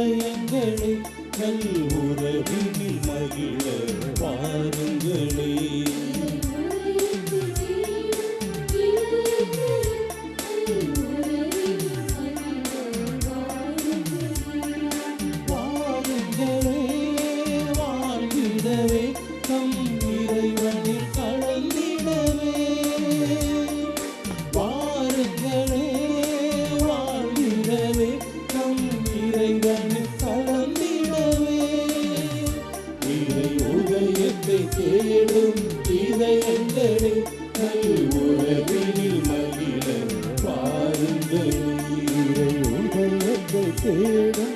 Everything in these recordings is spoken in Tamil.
எங்களை நல் உறவினில் மகிழ வாருங்களே. வாருங்களே வாழ்ந்திடவே நம் இறைவனில் கலந்திடவே. வாருங்களே வாழ்ந்திடவே நம் இறைவனில் கலந்திடவே. இறை உதயத்தை தேடும் இதயங்களே நல் உறவினில் மகிழ வாருங்களே. இறை உதயத்தை தேடும்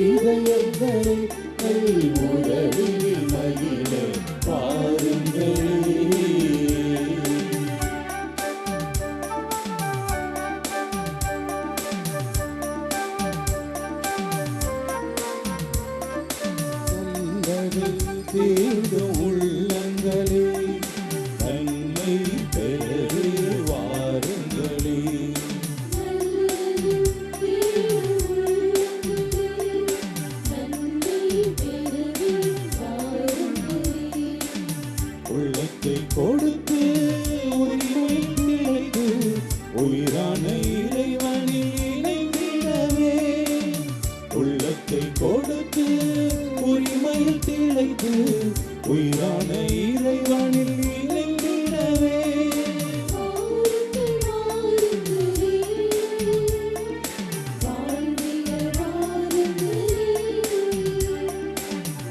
இதயங்களே நல் உறவினில் மகிழ வாருங்களே. தேடும் உள்ளங்களே நன்மை பெறவே வாருங்களே. உள்ளத்தை கொடுத்து உயிரை நிலைத்து உயிரான இறைவனில் இணைந்திடவே. உள்ளத்தை கொடுத்து உரிமையில் திளைத்து உயிரான இறைவனில் இணைந்திடவே.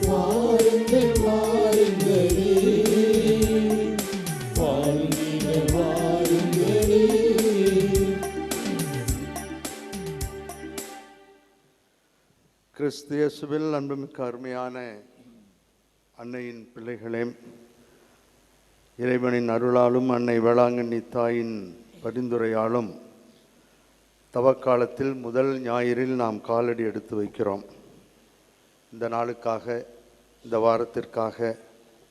வாருங்கள் வாருங்களே வாழ்ந்திட வாருங்களே. கிறிஸ்து இயேசுவில் அன்புமிக்க அருமையான அன்னையின் பிள்ளைகளே, இறைவனின் அருளாலும் அன்னை வேளாங்கண்ணி தாயின் பரிந்துரையாலும் தவக்காலத்தில் முதல் ஞாயிறில் நாம் காலடி எடுத்து வைக்கிறோம். இந்த நாளுக்காக, இந்த வாரத்திற்காக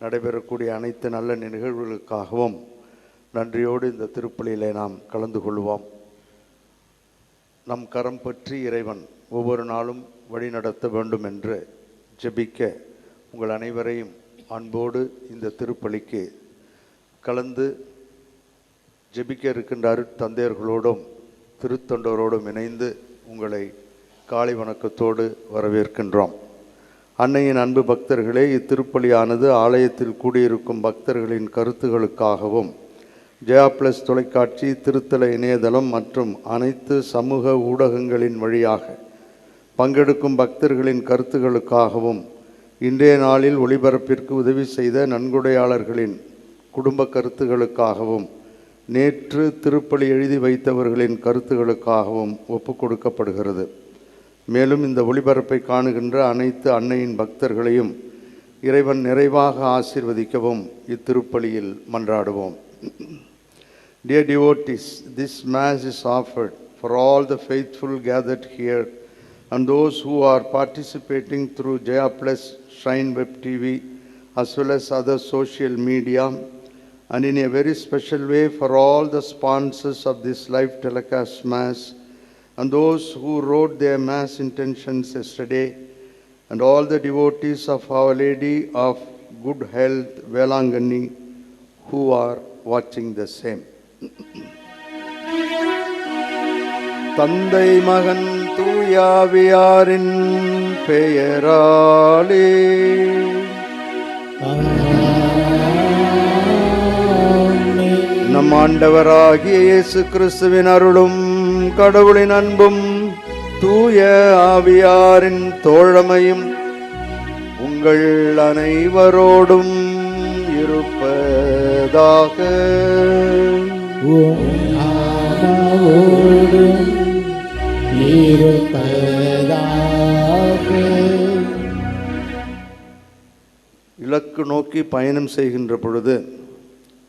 நடைபெறக்கூடிய அனைத்து நல்ல நிகழ்வுகளுக்காகவும் நன்றியோடு இந்த திருப்பலியிலே நாம் கலந்து கொள்வோம். நம் கரம் பற்றி இறைவன் ஒவ்வொரு நாளும் வழி நடத்த வேண்டும் என்று ஜெபிக்க உங்கள் அனைவரையும் அன்போடு இந்த திருப்பலிக்கு கலந்து ஜெபிக்க இருக்கின்ற அருட்தந்தையர்களோடும் திருத்தொண்டரோடும் இணைந்து உங்களை காலை வணக்கத்தோடு வரவேற்கின்றோம். அன்னையின் அன்பு பக்தர்களே, இத்திருப்பலியானது ஆலயத்தில் கூடியிருக்கும் பக்தர்களின் கருத்துகளுக்காகவும் ஜெயா பிளஸ் தொலைக்காட்சி, திருத்தல இணையதளம் மற்றும் அனைத்து சமூக ஊடகங்களின் வழியாக பங்கெடுக்கும் பக்தர்களின் கருத்துகளுக்காகவும் இன்றைய நாளில் ஒளிபரப்பிற்கு உதவி செய்த நன்கொடையாளர்களின் குடும்ப கருத்துகளுக்காகவும் நேற்று திருப்பலி எழுதி வைத்தவர்களின் கருத்துகளுக்காகவும் ஒப்புக் கொடுக்கப்படுகிறது. மேலும் இந்த ஒளிபரப்பை காணுகின்ற அனைத்து அன்னையின் பக்தர்களையும் இறைவன் நிறைவாக ஆசீர்வதிக்கவும் இத்திருப்பலியில் மன்றாடுவோம். Dear devotees, this Mass is offered for all the faithful gathered here and those who are participating through Jaya Plus Shrine Web TV as well as other social media, and in a very special way for all the sponsors of this live telecast Mass and those who wrote their Mass intentions yesterday, and all the devotees of Our Lady of Good Health, Velanganni, who are watching the same. தந்தை மகன் தூயாவியாரின் பெயராலே நம் ஆண்டவராகிய இயேசு கிறிஸ்துவின் அருளும் கடவுளின் அன்பும் தூய ஆவியாரின் தோழமையும் உங்கள் அனைவரோடும் இருப்பதாக. இலக்கு நோக்கி பயணம் செய்கின்ற பொழுது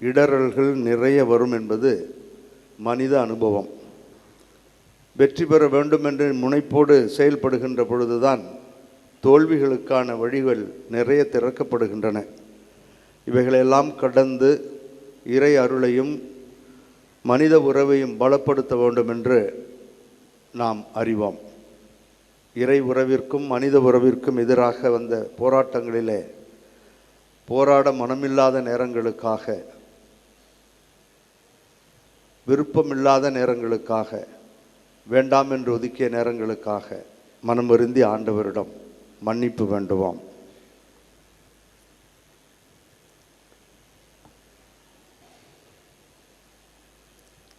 இடரல்கள் நிறைய வரும் என்பது மனித அனுபவம். வெற்றி பெற வேண்டும் என்று முனைப்போடு செயல்படுகின்ற பொழுதுதான் தோல்விகளுக்கான வழிகள் நிறைய திறக்கப்படுகின்றன. இவைகளெல்லாம் கடந்து இறை அருளையும் மனித உறவையும் பலப்படுத்த வேண்டும் என்று நாம் அறிவோம். இறை உறவிற்கும் மனித உறவிற்கும் எதிராக வந்த போராட்டங்களிலே போராட மனமில்லாத நேரங்களுக்காக, விருப்பமில்லாத நேரங்களுக்காக, வேண்டாம் என்று ஒதுக்கிய நேரங்களுக்காக மனம் வருந்தி ஆண்டவரிடம் மன்னிப்பு வேண்டுவோம்.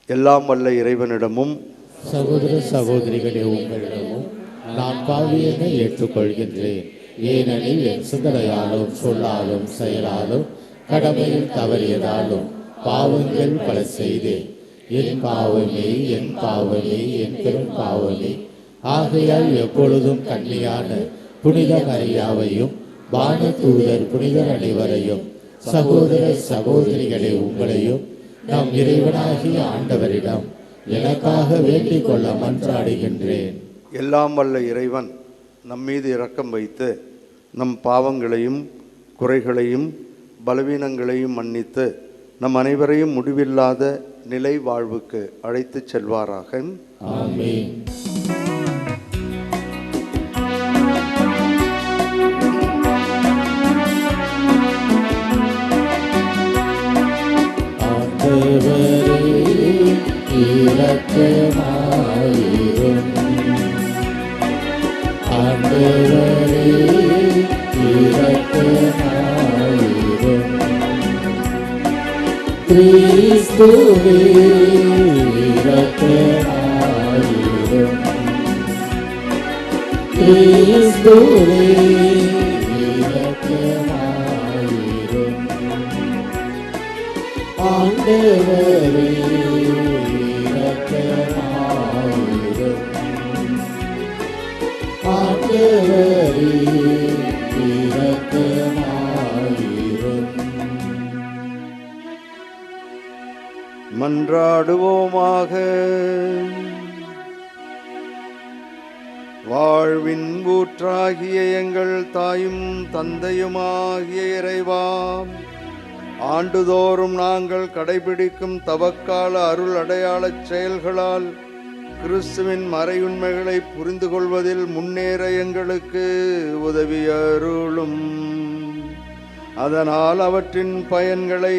எல்லாம் வல்ல இறைவனிடமும் சகோதர சகோதரிகளே, உங்களிடமும் நான் பாவியனை ஏற்றுக்கொள்கின்றேன். ஏனெனில் என் சிந்தனையாலும் சொல்லாலும் செயலாலும் கடமையில் தவறியதாலும் பாவங்கள் பல செய்தேன். என் பாவமே, என் பாவமே, என் பெரும் பாவமே. ஆகையால் எப்பொழுதும் கன்னியான புனித மரியாவையும் வான தூதர் புனிதர் அனைவரையும், சகோதர சகோதரிகளே உங்களையும் நம் இறைவனாகிய ஆண்டவரிடம் எனக்காக வேண்டிக் கொள்ள மன்றாடுகின்றேன். எல்லாம் வல்ல இறைவன் நம்மீது இரக்கம் வைத்து நம் பாவங்களையும் குறைகளையும் பலவீனங்களையும் மன்னித்து நம் அனைவரையும் முடிவில்லாத நிலை வாழ்வுக்கு அழைத்துச் செல்வாராக. ஆமென். இரக்கமாயிரும். ஆண்டவரே இரக்கமாயிரும். கிறிஸ்துவே இரக்கமாயிரும். கிறிஸ்துவே இரக்கமாயிரும். ஆண்டவரே இரக்கமாயிரும். ஆண்டவரே இரக்கமாயிரும். மன்றாடுவோமாக. வாழ்வின் ஊற்றாகிய எங்கள் தாயும் தந்தையுமாகிய இறைவா, ஆண்டுதோறும் நாங்கள் கடைபிடிக்கும் தவக்கால அருள் அடையாளச் செயல்களால் கிறிஸ்துவின் மறையுண்மைகளை புரிந்து கொள்வதில் முன்னேற எங்களுக்கு உதவி அருளும். அதனால் அவற்றின் பயன்களை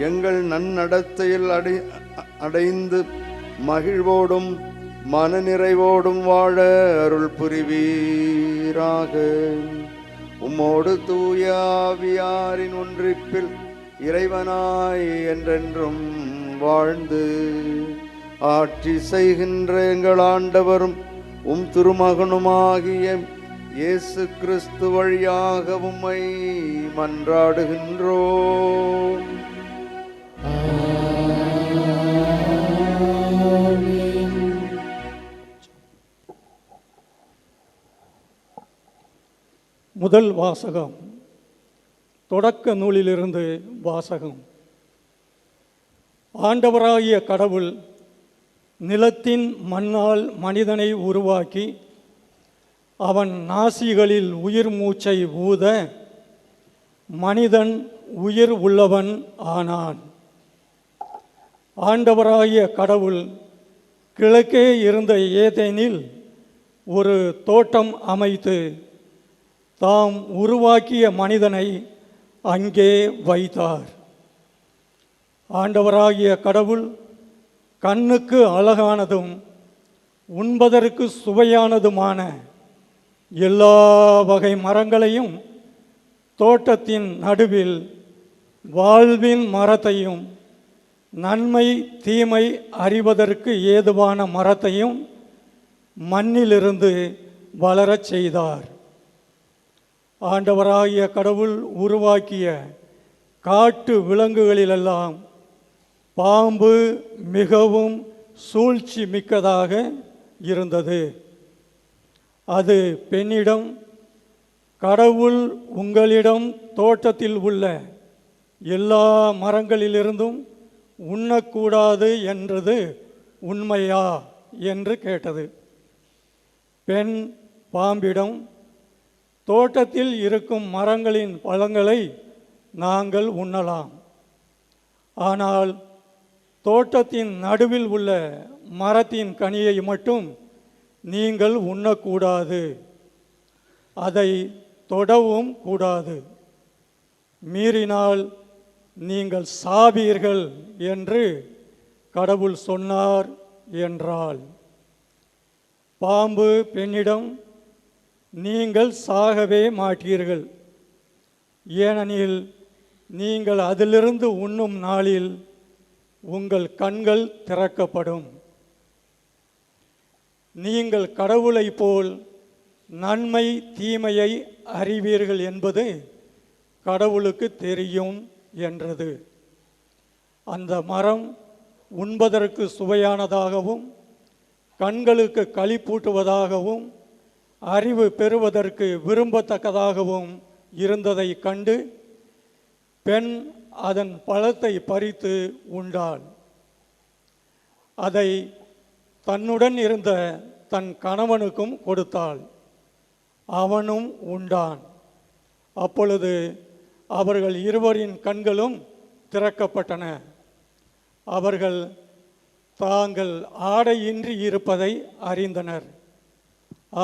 எங்கள் நன்னடத்தையில் அடைந்து மகிழ்வோடும் மனநிறைவோடும் வாழ அருள் புரிவீராக. உம்மோடு தூய ஆவியாரின் ஒன்றிப்பில் இறைவனாய் என்றென்றும் வாழ்ந்து ஆட்சி செய்கின்ற எங்கள் ஆண்டவரும் உம் திருமகனுமாகிய இயேசு கிறிஸ்து வழியாக உம்மை மன்றாடுகின்றோம். முதல் வாசகம். தொடக்க நூலிலிருந்து வாசகம். ஆண்டவராகிய கடவுள் நிலத்தின் மண்ணால் மனிதனை உருவாக்கி அவன் நாசிகளில் உயிர் மூச்சை ஊத மனிதன் உயிர் உள்ளவன் ஆனான். ஆண்டவராகிய கடவுள் கிழக்கே இருந்த ஏதேனில் ஒரு தோட்டம் அமைத்து தாம் உருவாக்கிய மனிதனை அங்கே வைத்தார். ஆண்டவராகிய கடவுள் கண்ணுக்கு அழகானதும் உண்பதற்கு சுவையானதுமான எல்லா வகை மரங்களையும் தோட்டத்தின் நடுவில் வாழ்வின் மரத்தையும் நன்மை தீமை அறிவதற்கு ஏதுவான மரத்தையும் மண்ணிலிருந்து வளரச் செய்தார். ஆண்டவராகிய கடவுள் உருவாக்கிய காட்டு விலங்குகளிலெல்லாம் பாம்பு மிகவும் சூழ்ச்சி மிக்கதாக இருந்தது. அது பெண்ணிடம், கடவுள் உங்களிடம் தோட்டத்தில் உள்ள எல்லா மரங்களிலிருந்தும் உண்ணக்கூடாது என்றது உண்மையா என்று கேட்டது. பெண் பாம்பிடம், தோட்டத்தில் இருக்கும் மரங்களின் பழங்களை நாங்கள் உண்ணலாம், ஆனால் தோட்டத்தின் நடுவில் உள்ள மரத்தின் கனியை மட்டும் நீங்கள் உண்ணக்கூடாது, அதை தொடவும் கூடாது, மீறினால் நீங்கள் சாவீர்கள் என்று கடவுள் சொன்னார் என்றாள். பாம்பு பெண்ணிடம், நீங்கள் சாகவே மாட்டீர்கள், ஏனெனில் நீங்கள் அதிலிருந்து உண்ணும் நாளில் உங்கள் கண்கள் திறக்கப்படும், நீங்கள் கடவுளைப் போல் நன்மை தீமையை அறிவீர்கள் என்பது கடவுளுக்கு தெரியும் என்றது. அந்த மரம் உண்பதற்கு சுவையானதாகவும் கண்களுக்கு களிப்பூட்டுவதாகவும் அறிவு பெறுவதற்கு விரும்பத்தக்கதாகவும் இருந்ததை கண்டு பெண் அதன் பழத்தை பறித்து உண்டாள். அதை தன்னுடன் இருந்த தன் கணவனுக்கும் கொடுத்தாள், அவனும் உண்டான். அப்பொழுது அவர்கள் இருவரின் கண்களும் திறக்கப்பட்டன, அவர்கள் தாங்கள் ஆடையின்றி இருப்பதை அறிந்தனர்.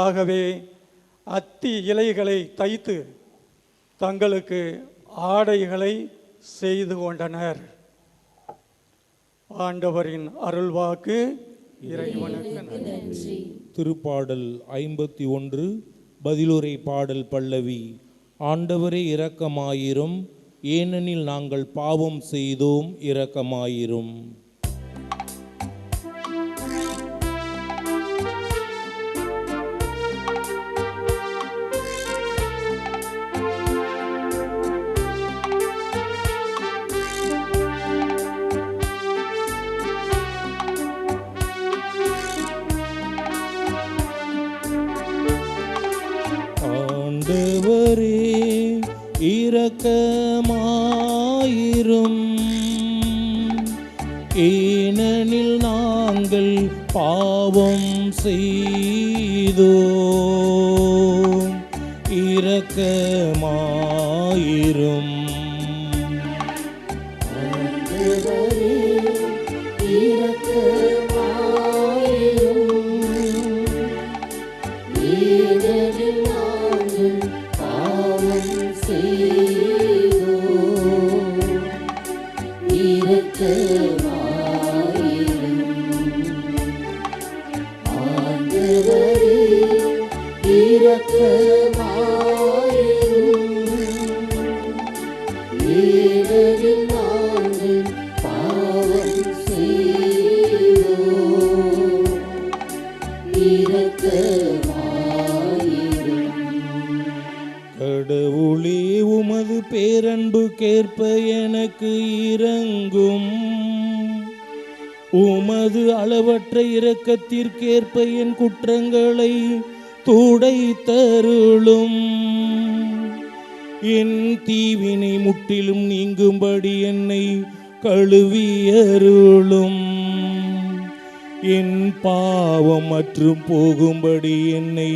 ஆகவே அத்தி இலைகளை தைத்து தங்களுக்கு ஆடைகளை செய்து கொண்டனர். ஆண்டவரின் அருள்வாக்கு. இறைவனுக்கு நன்றி. திருப்பாடல் 51 பதிலுரை பாடல் பல்லவி. ஆண்டவரே இரக்கமாயிரும், ஏனெனில் நாங்கள் பாவம் செய்தோம், இரக்கமாயிரும். ஆண்டவரே இரக்கமாயிரும், ஏனெனில் நாங்கள் பாவம் செய்தோம், இரக்கமாயிரும். கடவுளே உமது பேரன்புக்கேற்ப எனக்கு இரங்கும், உமது அளவற்ற இரக்கத்திற்கேற்ப என் குற்றங்களை துடைத்தருளும், என் தீவினை முற்றிலும் நீங்கும்படி என்னை கழுவியருளும், என் பாவம் மற்றும் போகும்படி என்னை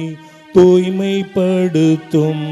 தூய்மைப்படுத்தும்.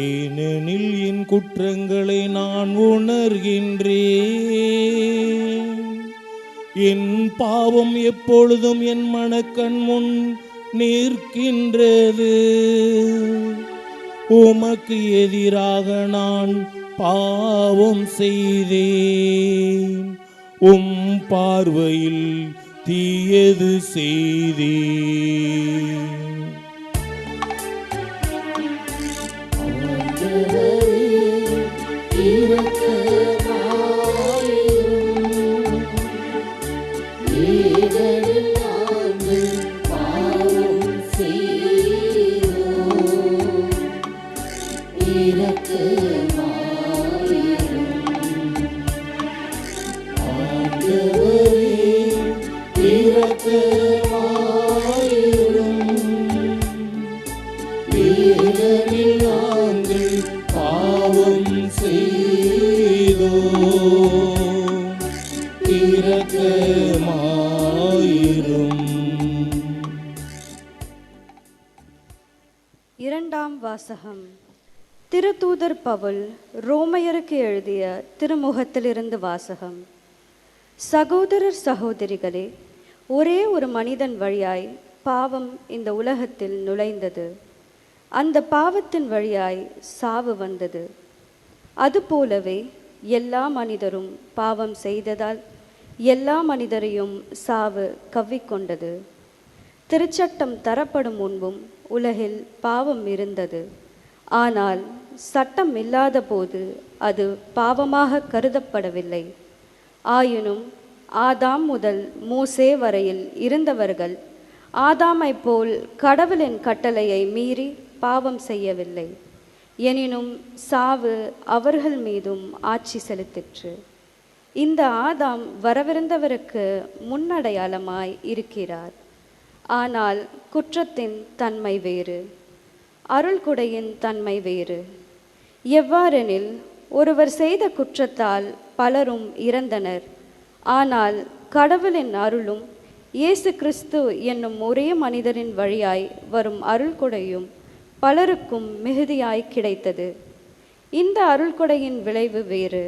ஏனெனில் என் குற்றங்களை நான் உணர்கின்றேன், என் பாவம் எப்பொழுதும் என் மனக்கண் முன் நிற்கின்றது, உமக்கு எதிராக நான் பாவம் செய்தேன், உம் பார்வையில் தீயது செய்தேன். பாவம் செய் ஏனெனில் நாங்கள் பாவம் செய்தோம், இரக்கமாயிரும். இரண்டாம் வாசகம். திருத்தூதர் பவுல் ரோமையருக்கு எழுதிய திருமுகத்திலிருந்து வாசகம். சகோதரர் சகோதரிகளே, ஒரே ஒரு மனிதன் வழியாய் பாவம் இந்த உலகத்தில் நுழைந்தது. அந்த பாவத்தின் வழியாய் சாவு வந்தது. அதுபோலவே எல்லா மனிதரும் பாவம் செய்ததால் எல்லா மனிதரையும் சாவு கவ்விக்கொண்டது. திருச்சட்டம் தரப்படும் முன்பும் உலகில் பாவம் இருந்தது. ஆனால் சட்டம் இல்லாத போது அது பாவமாக கருதப்படவில்லை. ஆயினும் ஆதாம் முதல் மோசே வரையில் இருந்தவர்கள் ஆதாமைப் போல் கடவுளின் கட்டளையை மீறி பாவம் செய்யவில்லை. எனினும் சாவு அவர்கள் மீதும் ஆட்சி செலுத்திற்று. இந்த ஆதாம் வரவிருந்தவருக்கு முன்னடையாளமாய் இருக்கிறார். ஆனால் குற்றத்தின் தன்மை வேறு, அருள்கொடையின் தன்மை வேறு. எவ்வாறெனில், ஒருவர் செய்த குற்றத்தால் பலரும் இறந்தனர். ஆனால் கடவுளின் அருளும் இயேசு கிறிஸ்து என்னும் ஒரே மனிதரின் வழியாய் வரும் அருள்கொடையும் பலருக்கும் மிகுதியாய் கிடைத்தது. இந்த அருள்கொடையின் விளைவு வேறு,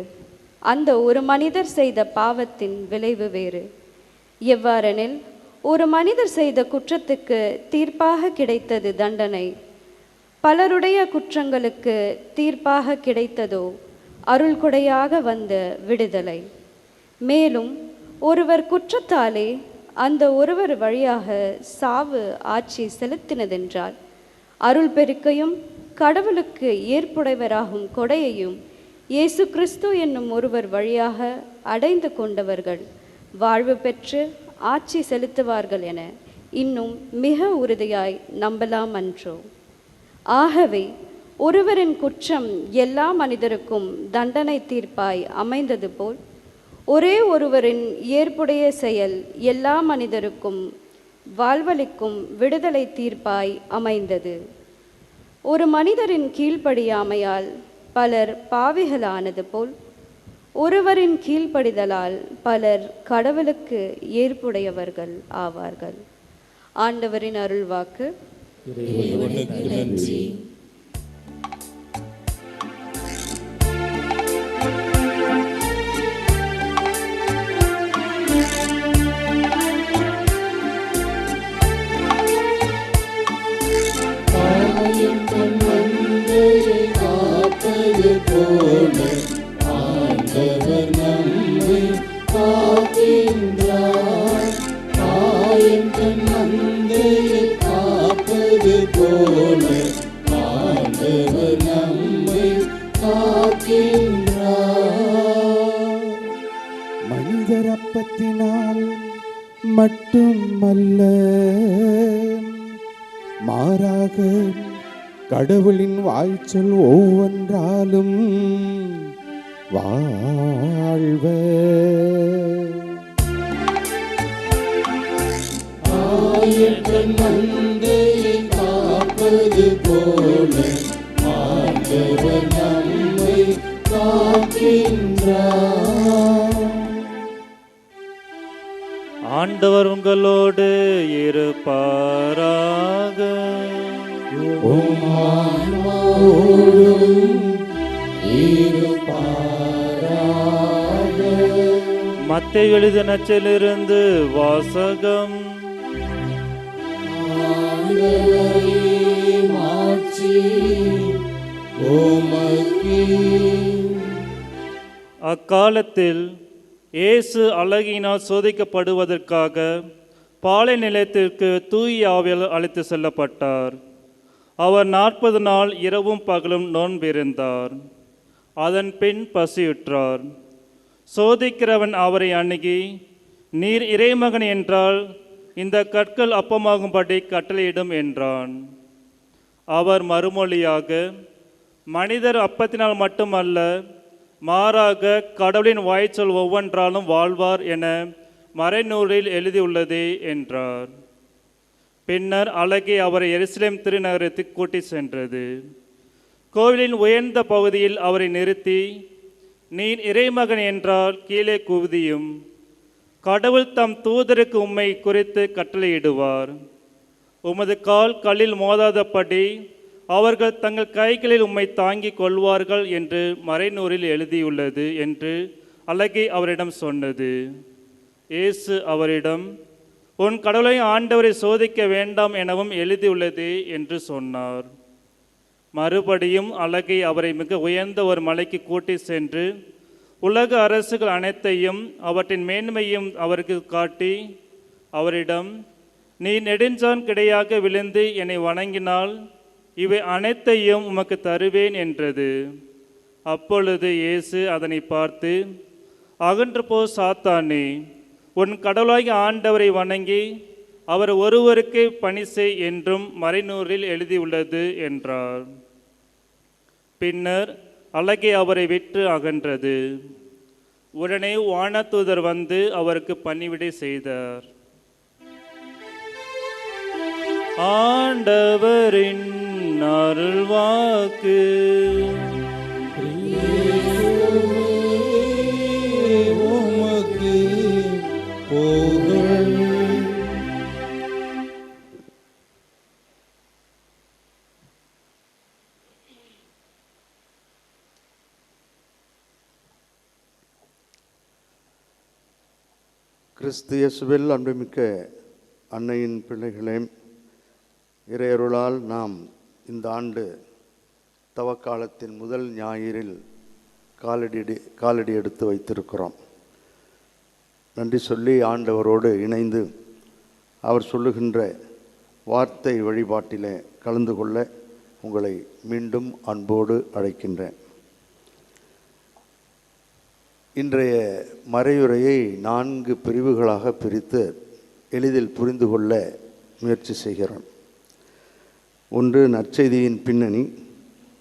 அந்த ஒரு மனிதர் செய்த பாவத்தின் விளைவு வேறு. எவ்வாறெனில், ஒரு மனிதர் செய்த குற்றத்துக்கு தீர்ப்பாக கிடைத்தது தண்டனை. பலருடைய குற்றங்களுக்கு தீர்ப்பாக கிடைத்ததோ அருள்கொடையாக வந்த விடுதலை. மேலும் ஒருவர் குற்றத்தாலே அந்த ஒருவர் வழியாக சாவு ஆட்சி செலுத்தினதென்றால், அருள் பெருக்கையும் கடவுளுக்கு ஏற்புடையவராகும் கொடையையும் இயேசு கிறிஸ்து என்னும் ஒருவர் வழியாக அடைந்து கொண்டவர்கள் வாழ்வு பெற்று ஆட்சி செலுத்துவார்கள் என இன்னும் மிக உறுதியாய் நம்பலாம் அன்றோ? ஆகவே ஒருவரின் குற்றம் எல்லா மனிதருக்கும் தண்டனை தீர்ப்பாய் அமைந்தது போல், ஒரே ஒருவரின் ஏற்புடைய செயல் எல்லா மனிதருக்கும் வாழ்வளிக்கும் விடுதலை தீர்ப்பாய் அமைந்தது. ஒரு மனிதரின் கீழ்ப்படியாமையால் பலர் பாவிகளானது போல், ஒருவரின் கீழ்ப்படிதலால் பலர் கடவுளுக்கு ஏற்புடையவர்கள் ஆவார்கள். ஆண்டவரின் அருள்வாக்கு. இறைவனுக்கு நன்றி. காப்பது போல ஆண்டவர் நம்மை காக்கின்றார். தாயின் தன் மந்தையை காப்பது போல ஆண்டவர் நம்மை காக்கின்றார். மனிதர் அப்பத்தினால் மட்டுமல்ல, மாறாக கடவுளின் வாய்ச்சொல் ஒவ்வொன்றாலும் வாழ்வ. ஆயத்தன் மந்தையை காப்பது போல ஆண்டவர் நம்மை காக்கின்றார். ஆண்டவர் உங்களோடு இருப்பாராக. உம் ஆன்மாவோடும் இருப்பாராக. மத்தேயு எழுதிய நற்செய்தியிலிருந்து வாசகம். ஆண்டவரே, மாட்சி உமக்கே. அக்காலத்தில் இயேசு அழகினால் சோதிக்கப்படுவதற்காக பாலை நிலையத்திற்கு தூய ஆவியால் அழைத்து செல்லப்பட்டார். அவர் 40 நாள் இரவும் பகலும் நோன்பிருந்தார். அதன் பின் பசியுற்றார். சோதிக்கிறவன் அவரை அணுகி, நீர் இறைமகன் என்றால் இந்த கற்கள் அப்பமாகும்படி கட்டளையிடும் என்றான். அவர் மறுமொழியாக, மனிதர் அப்பத்தினால் மட்டுமல்ல, மாறாக கடவுளின் வாய்ச்சொல் ஒவ்வொன்றாலும் வாழ்வார் என மறைநூலில் எழுதியுள்ளதே என்றார். பின்னர் அழகே அவரை எருசலேம் திருநகரத்துக்கு கூட்டி சென்றது. கோவிலின் உயர்ந்த பகுதியில் அவரை நிறுத்தி, நீர் இறைமகன் என்றால் கீழே குவிதியும், கடவுள் தம் தூதருக்கு உம்மை குறித்து கட்டளையிடுவார். உமது கால் கல்லில் மோதாதபடி அவர்கள் தங்கள் கைகளில் உம்மை தாங்கிக் கொள்வார்கள் என்று மறைநூறில் எழுதியுள்ளது என்று அழகே அவரிடம் சொன்னது. இயேசு அவரிடம், உன் கடவுளை ஆண்டவரை சோதிக்க வேண்டாம் எனவும் எழுதியுள்ளது என்று சொன்னார். மறுபடியும் அழகை அவரை மிக உயர்ந்த ஒரு மலைக்கு கூட்டி சென்று உலக அரசுகள் அனைத்தையும் அவற்றின் மேன்மையும் அவருக்கு காட்டி அவரிடம், நீ நெடுஞ்சான் கிடையாக விழுந்து என்னை வணங்கினால் இவை அனைத்தையும் உமக்கு தருவேன் என்றது. அப்பொழுது இயேசு அதனை பார்த்து, அகன்று போ சாத்தானே, உன் கடவுளாகிய ஆண்டவரை வணங்கி அவர் ஒருவருக்கு பணி செய் என்றும் மறைநூறில் எழுதியுள்ளது என்றார். பின்னர் அழகே அவரை விட்டு அகன்றது. உடனே வானதூதர் வந்து அவருக்கு பணிவிடை செய்தார். ஆண்டவரின் அருள்வாக்கு. உமக்கு புகழ். கிறிஸ்து இயேசுவில் அன்புமிக்க அன்னையின் பிள்ளைகளே, இறையருளால் நாம் இந்த ஆண்டு தவக்காலத்தின் முதல் ஞாயிறில் காலடி எடுத்து வைத்திருக்கிறோம். நன்றி சொல்லி ஆண்டவரோடு இணைந்து அவர் சொல்லுகின்ற வார்த்தை வழிபாட்டிலே கலந்து கொள்ள உங்களை மீண்டும் அன்போடு அழைக்கின்றேன். இன்றைய மறையுரையை 4 பிரிவுகளாக பிரித்து எளிதில் புரிந்து கொள்ள முயற்சி செய்கிறோம். 1, நற்செய்தியின் பின்னணி.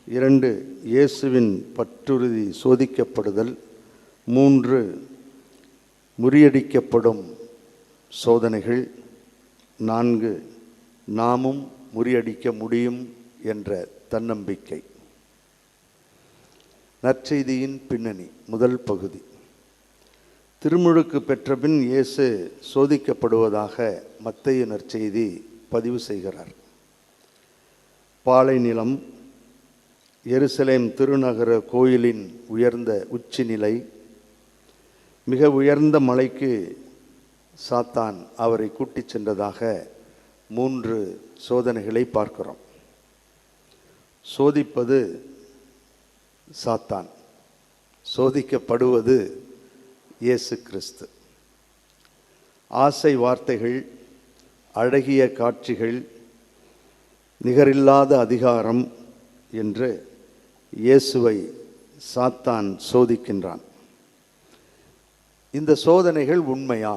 2, இயேசுவின் பற்றுறுதி சோதிக்கப்படுதல். 3, முறியடிக்கப்படும் சோதனைகள். 4, நாமும் முறியடிக்க முடியும் என்ற தன்னம்பிக்கை. நற்செய்தியின் பின்னணி முதல் பகுதி. திருமுழுக்கு பெற்றபின் இயேசு சோதிக்கப்படுவதாக மத்தேயு நற்செய்தி பதிவு செய்கிறார். பாலை நிலம், எருசலேம் திருநகர கோயிலின் உயர்ந்த உச்சி நிலை, மிக உயர்ந்த மலைக்கு சாத்தான் அவரை கூட்டிச் சென்றதாக 3 சோதனைகளை பார்க்கிறோம். சோதிப்பது சாத்தான், சோதிக்கப்படுவது இயேசு கிறிஸ்து. ஆசை வார்த்தைகள், அழகிய காட்சிகள், நிகரில்லாத அதிகாரம் என்று இயேசுவை சாத்தான் சோதிக்கின்றான். இந்த சோதனைகள் உண்மையா,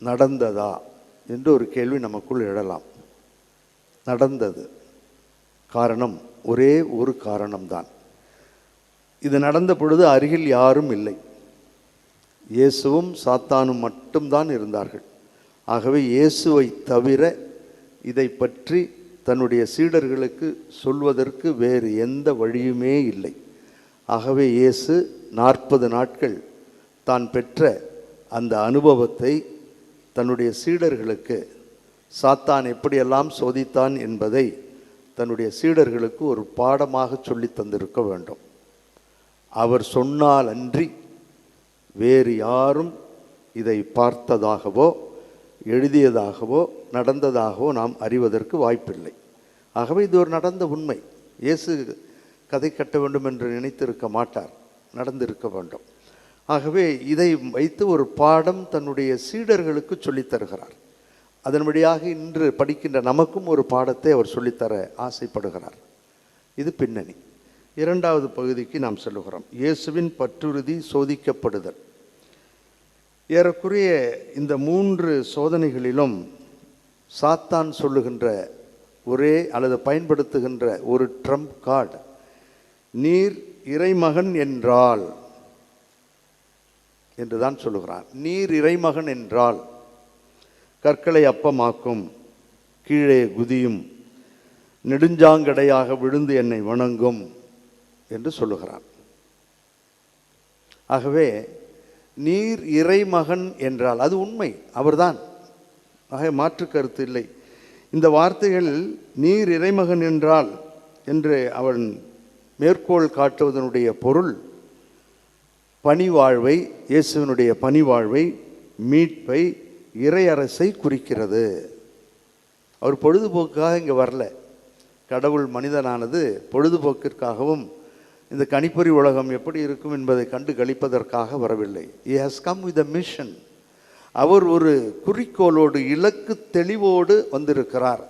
நடந்ததா என்று ஒரு கேள்வி நமக்குள் எழலாம். நடந்தது. காரணம் ஒரே ஒரு காரணம்தான். இது நடந்த பொழுது அருகில் யாரும் இல்லை. இயேசுவும் சாத்தானும் மட்டும்தான் இருந்தார்கள். ஆகவே இயேசுவை தவிர இதை பற்றி தன்னுடைய சீடர்களுக்கு சொல்வதற்கு வேறு எந்த வழியுமே இல்லை. ஆகவே இயேசு 40 நாட்கள் தான் பெற்ற அந்த அனுபவத்தை தன்னுடைய சீடர்களுக்கு, சாத்தான் எப்படியெல்லாம் சோதித்தான் என்பதை தன்னுடைய சீடர்களுக்கு ஒரு பாடமாக சொல்லி தந்திருக்க வேண்டும். அவர் சொன்னால் அன்றி வேறு யாரும் இதை பார்த்ததாகவோ எழுதியதாகவோ நடந்ததாகவோ நாம் அறிவதற்கு வாய்ப்பில்லை. ஆகவே இது ஒரு நடந்த உண்மை. இயேசு கதை கட்ட வேண்டும் என்று நினைத்திருக்க மாட்டார், நடந்திருக்க வேண்டும். ஆகவே இதை வைத்து ஒரு பாடம் தன்னுடைய சீடர்களுக்கு சொல்லித்தருகிறார். அதன் வழியாக இன்று படிக்கின்ற நமக்கும் ஒரு பாடத்தை அவர் சொல்லித்தர ஆசைப்படுகிறார். இது பின்னணி. 2வது பகுதிக்கு நாம் சொல்லுகிறோம். இயேசுவின் பற்றுறுதி சோதிக்கப்படுதல். ஏறக்குறைய இந்த 3 சோதனைகளிலும் சாத்தான் சொல்லுகின்ற ஒரே அல்லது பயன்படுத்துகின்ற ஒரு ட்ரம்ப் கார்டு நீர் இறைமகன் என்றால் என்றுதான் சொல்லுகிறான். நீர் இறைமகன் என்றால் கற்களை அப்பமாக்கும், கீழே குதியும், நெடுஞ்சாங்கடையாக விழுந்து என்னை வணங்கும் என்று சொல்லுகிறான். ஆகவே நீர் இறைமகன் என்றால் அது உண்மை, அவர்தான். ஆக மாற்று கருத்து இல்லை. இந்த வார்த்தைகள் நீர் இறைமகன் என்றால் என்று அவன் மேற்கோள் காட்டுவதனுடைய பொருள் பணிவாழ்வை, இயேசுவினுடைய பணிவாழ்வை, மீட்பை, இறையரசை குறிக்கிறது. அவர் பொழுதுபோக்காக இங்கே வரல. கடவுள் மனிதனானது பொழுதுபோக்கிற்காகவும் இந்த கணிப்பொறி உலகம் எப்படி இருக்கும் என்பதை கண்டு கழிப்பதற்காக வரவில்லை. He has come with a mission. அவர் ஒரு குறிக்கோளோடு, இலக்கு தெளிவோடு வந்திருக்கிறார்.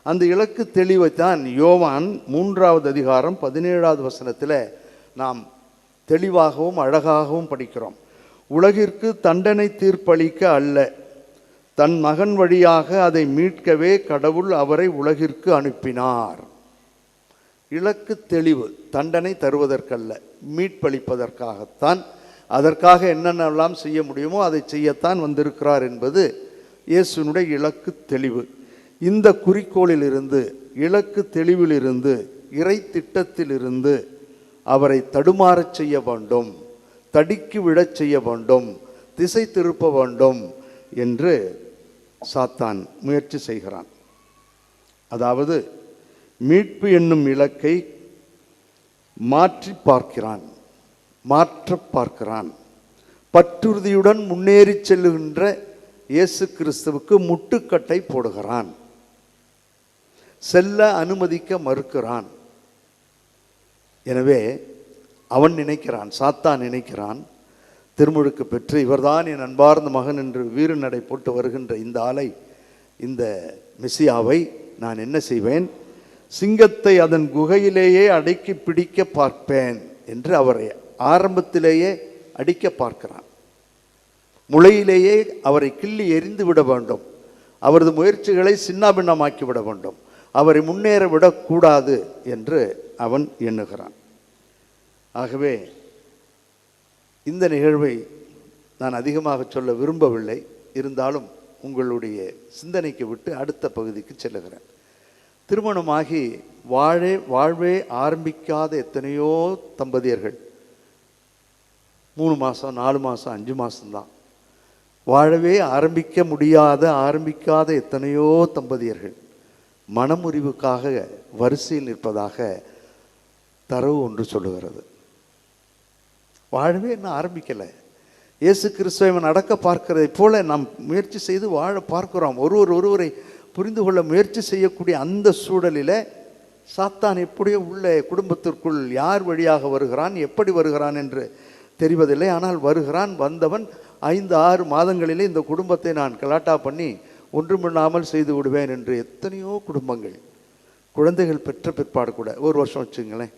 அந்த இலக்கு தெளிவை தான் யோவான் 3வது அதிகாரம் 17வது வசனத்தில் நாம் தெளிவாகவும் அழகாகவும் படிக்கிறோம். உலகிற்கு தண்டனை தீர்ப்பளிக்க அல்ல, தன் மகன் வழியாக அதை மீட்கவே கடவுள் அவரை உலகிற்கு அனுப்பினார். இலக்கு தெளிவு, தண்டனை தருவதற்கல்ல, மீட்பளிப்பதற்காகத்தான். அதற்காக என்னென்னலாம் செய்ய முடியுமோ அதை செய்யத்தான் வந்திருக்கிறார் என்பது இயேசுனுடைய இலக்கு தெளிவு. இந்த குறிக்கோளிலிருந்து, இலக்கு தெளிவிலிருந்து, இறை திட்டத்திலிருந்து அவரை தடுமாறச் செய்ய வேண்டும், தடிக்கு விழச் செய்ய வேண்டும், திசை திருப்ப வேண்டும் என்று சாத்தான் முயற்சி செய்கிறான். அதாவது மீட்பு என்னும் இலக்கை மாற்றி பார்க்கிறான், மாற்ற பார்க்கிறான். பற்றுறுதியுடன் முன்னேறி செல்லுகின்ற இயேசு கிறிஸ்துவுக்கு முட்டுக்கட்டை போடுகிறான், செல்ல அனுமதிக்க மறுக்கிறான். எனவே அவன் நினைக்கிறான், சாத்தான் நினைக்கிறான், திருமுழுக்கு பெற்று இவர்தான் என் அன்பார்ந்த மகன் என்று வீறு நடை போட்டு வருகின்ற இந்த ஆளை, இந்த மெசியாவை நான் என்ன செய்வேன், சிங்கத்தை அதன் குகையிலேயே அடக்கி பிடிக்க பார்ப்பேன் என்று அவரை ஆரம்பத்திலேயே அடிக்க பார்க்கிறான். முளையிலேயே அவரை கிள்ளி எறிந்து விட வேண்டும், அவரது முயற்சிகளை சின்னாபின்னமாக்கி விட வேண்டும், அவரை முன்னேற விடக்கூடாது என்று அவன் எண்ணுகிறான். ஆகவே இந்த நிகழ்வை நான் அதிகமாக சொல்ல விரும்பவில்லை, இருந்தாலும் உங்களுடைய சிந்தனைக்கு விட்டு அடுத்த பகுதிக்கு செல்லுகிறேன். திருமணமாகி வாழ்வே ஆரம்பிக்காத எத்தனையோ தம்பதியர்கள், 3 மாதம் 4 மாதம் 5 மாதம்தான் வாழவே ஆரம்பிக்காத எத்தனையோ தம்பதியர்கள் மனமுறிவுக்காக வரிசையில் நிற்பதாக தரவு ஒன்று சொல்லுகிறது. வாழவே இன்னும் ஆரம்பிக்கலை. இயேசு கிறிஸ்துவை நடக்க பார்க்கிறதை போல நாம் முயற்சி செய்து வாழ பார்க்கிறோம். ஒருவரை புரிந்து கொள்ள முயற்சி செய்யக்கூடிய அந்த சூழலில் சாத்தான் எப்படியோ உள்ள குடும்பத்திற்குள் யார் வழியாக வருகிறான், எப்படி வருகிறான் என்று தெரிவதில்லை. ஆனால் வருகிறான். வந்தவன் 5-6 மாதங்களிலே இந்த குடும்பத்தை நான் கலாட்டா பண்ணி ஒன்றுமில்லாமல் செய்து விடுவேன் என்று எத்தனையோ குடும்பங்கள், குழந்தைகள் பெற்ற பிற்பாடு கூட 1 வருஷம் வச்சுங்களேன்,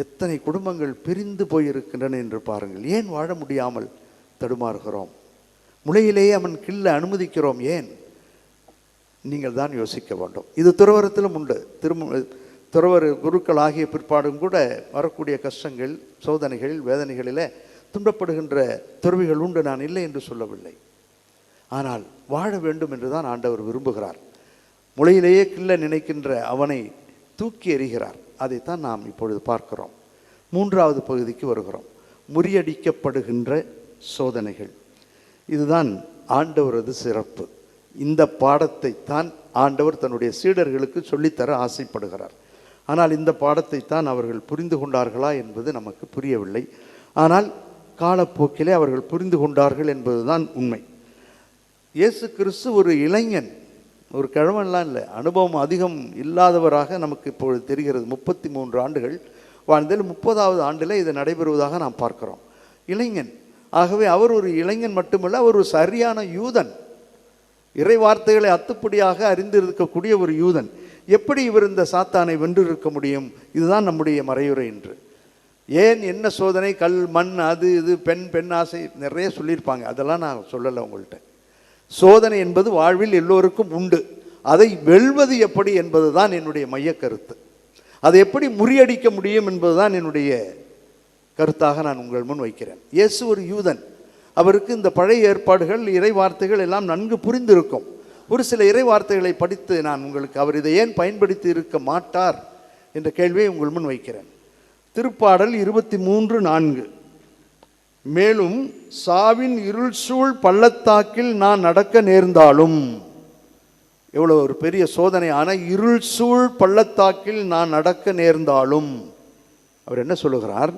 எத்தனை குடும்பங்கள் பிரிந்து போயிருக்கின்றன என்று பாருங்கள். ஏன் வாழ முடியாமல் தடுமாறுகிறோம்? முளையிலேயே அவன் கிள்ள அனுமதிக்கிறோம். ஏன்? நீங்கள் தான் யோசிக்க வேண்டும். இது துறவரத்திலும் உண்டு. துறவர குருக்கள் ஆகிய பிற்பாடும் கூட வரக்கூடிய கஷ்டங்கள், சோதனைகள், வேதனைகளில் துன்பப்படுகின்ற துறவிகள் உண்டு, நான் இல்லை என்று சொல்லவில்லை. ஆனால் வாழ வேண்டும் என்று தான் ஆண்டவர் விரும்புகிறார். முளையிலேயே கிள்ள நினைக்கின்ற அவனை தூக்கி எறிகிறார். அதைத்தான் நாம் இப்பொழுது பார்க்கிறோம். 3வது பகுதிக்கு வருகிறோம். முறியடிக்கப்படுகின்ற சோதனைகள். இதுதான் ஆண்டவரது சிறப்பு. இந்த பாடத்தை தான் ஆண்டவர் தன்னுடைய சீடர்களுக்கு சொல்லித்தர ஆசைப்படுகிறார். ஆனால் இந்த பாடத்தை தான் அவர்கள் புரிந்து கொண்டார்களா என்பது நமக்கு புரியவில்லை. ஆனால் காலப்போக்கிலே அவர்கள் புரிந்து கொண்டார்கள் என்பதுதான் உண்மை. இயேசு கிறிஸ்து ஒரு இளைஞன், ஒரு கிழவன்லாம் இல்லை, அனுபவம் அதிகம் இல்லாதவராக நமக்கு இப்பொழுது தெரிகிறது. 33 ஆண்டுகள் வாழ்ந்ததில் 30வது ஆண்டில் இது நடைபெறுவதாக நாம் பார்க்கிறோம். இளைஞன். ஆகவே அவர் ஒரு இளைஞன் மட்டுமல்ல, அவர் ஒரு சரியான யூதன், இறை வார்த்தைகளை அத்துப்படியாக அறிந்திருக்கக்கூடிய ஒரு யூதன். எப்படி இவர் இந்த சாத்தானை வென்றிருக்க முடியும்? இதுதான் நம்முடைய மறையுரை என்று. ஏன், என்ன சோதனை, கல் மண், அது இது, பெண் ஆசை, நிறைய சொல்லியிருப்பாங்க. அதெல்லாம் நான் சொல்லலை உங்கள்கிட்ட. சோதனை என்பது வாழ்வில் எல்லோருக்கும் உண்டு. அதை வெல்வது எப்படி என்பது தான் என்னுடைய மைய கருத்து. அதை எப்படி முறியடிக்க முடியும் என்பதுதான் என்னுடைய கருத்தாக நான் உங்கள் முன் வைக்கிறேன். இயேசு ஒரு யூதன். அவருக்கு இந்த பழைய ஏற்பாடுகள், இறை வார்த்தைகள் எல்லாம் நன்கு புரிந்திருக்கும். ஒரு சில இறை வார்த்தைகளை படித்து நான் உங்களுக்கு அவர் இதை ஏன் பயன்படுத்தி இருக்க மாட்டார் என்ற கேள்வியை உங்கள் முன் வைக்கிறேன். திருப்பாடல் 23:4, மேலும் சாவின் இருள் சூழ் பள்ளத்தாக்கில் நான் நடக்க நேர்ந்தாலும், எவ்வளோ ஒரு பெரிய சோதனை. ஆனால் இருள் சூழ் பள்ளத்தாக்கில் நான் நடக்க நேர்ந்தாலும் அவர் என்ன சொல்லுகிறார்?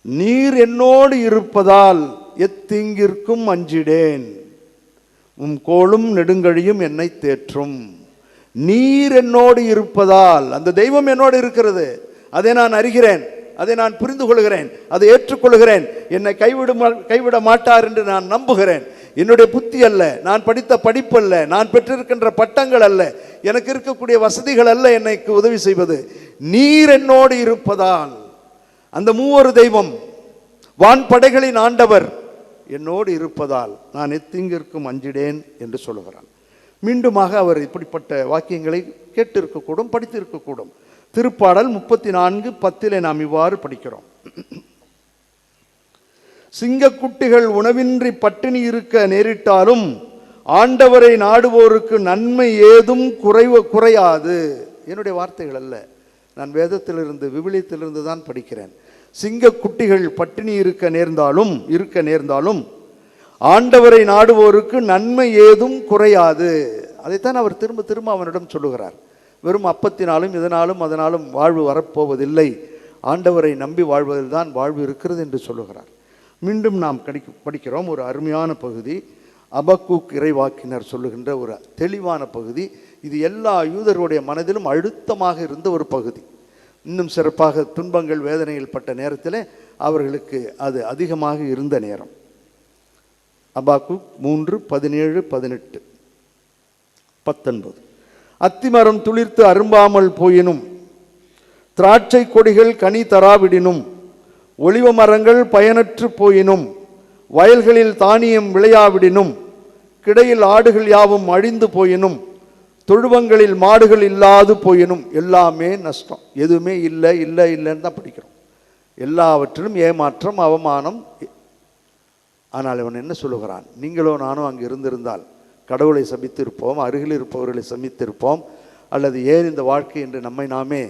நீர் என்னோடு இருப்பதால் எத்தீங்கிற்கும் அஞ்சிடேன், உம் கோலும் நெடுங்கழியும் என்னை தேற்றும். நீர் என்னோடு இருப்பதால், அந்த தெய்வம் என்னோடு இருக்கிறது, அதை நான் அறிகிறேன், அதை நான் புரிந்து கொள்கிறேன், அதை ஏற்றுக்கொள்கிறேன். என்னை கைவிட மாட்டார் என்று நான் நம்புகிறேன். என்னுடைய புத்தி அல்ல, நான் படித்த படிப்பு அல்ல, நான் பெற்றிருக்கின்ற பட்டங்கள் அல்ல, எனக்கு இருக்கக்கூடிய வசதிகள் அல்ல எனக்கு உதவி செய்வது. நீர் என்னோடு இருப்பதால், அந்த மூவொரு தெய்வம், வான்படைகளின் ஆண்டவர் என்னோடு இருப்பதால் நான் எத்தீங்கிற்கும் அஞ்சிடேன் என்று சொல்லுகிறான். மீண்டுமாக அவர் இப்படிப்பட்ட வாக்கியங்களை கேட்டிருக்கக்கூடும், படித்திருக்கக்கூடும். திருப்பாடல் 34:10 நாம் இவ்வாறு படிக்கிறோம். சிங்கக்குட்டிகள் உணவின்றி பட்டினி இருக்க நேரிட்டாலும் ஆண்டவரை நாடுவோருக்கு நன்மை ஏதும் குறையாது. என்னுடைய வார்த்தைகள் அல்ல, நான் வேதத்திலிருந்து, விவிலியத்திலிருந்து தான் படிக்கிறேன். சிங்கக்குட்டிகள் பட்டினி இருக்க நேர்ந்தாலும் ஆண்டவரை நாடுவோருக்கு நன்மை ஏதும் குறையாது. அதைத்தான் அவர் திரும்ப திரும்ப அவனிடம் சொல்லுகிறார். வெறும் அப்பத்தினாலும் அதனாலும் வாழ்வு வரப்போவதில்லை, ஆண்டவரை நம்பி வாழ்வதில் தான் வாழ்வு இருக்கிறது என்று சொல்லுகிறார். மீண்டும் நாம் படிக்கிறோம் ஒரு அருமையான பகுதி, அபக்கூக் இறைவாக்கினர் சொல்லுகின்ற ஒரு தெளிவான பகுதி. இது எல்லா யூதர்களுடைய மனதிலும் அழுத்தமாக இருந்த ஒரு பகுதி. இன்னும் சிறப்பாக துன்பங்கள் வேதனையில் பட்ட நேரத்தில் அவர்களுக்கு அது அதிகமாக இருந்த நேரம். அபாக்கூக் 3:17, 18. அத்திமரம் துளிர்த்து அரும்பாமல் போயினும், திராட்சை கொடிகள் கனி தராவிடினும், ஒலிவ மரங்கள் பயனற்று போயினும், வயல்களில் தானியம் விளையாவிடினும், கிடையில் ஆடுகள் யாவும் அழிந்து போயினும், தொழுவங்களில் மாடுகள் இல்லாது போயினும், எல்லாமே நஷ்டம். எதுவுமே இல்லைன்னு தான் படிக்கிறோம். எல்லாவற்றிலும் ஏமாற்றம், அவமானம். ஆனால் அவன் என்ன சொல்லுகிறான்? நீங்களோ நானும் அங்கு இருந்திருந்தால் கடவுளை சபித்திருப்போம், அருகில் இருப்பவர்களை சபித்திருப்போம், அல்லது ஏன் இந்த வாழ்க்கை என்று நம்மை நாமே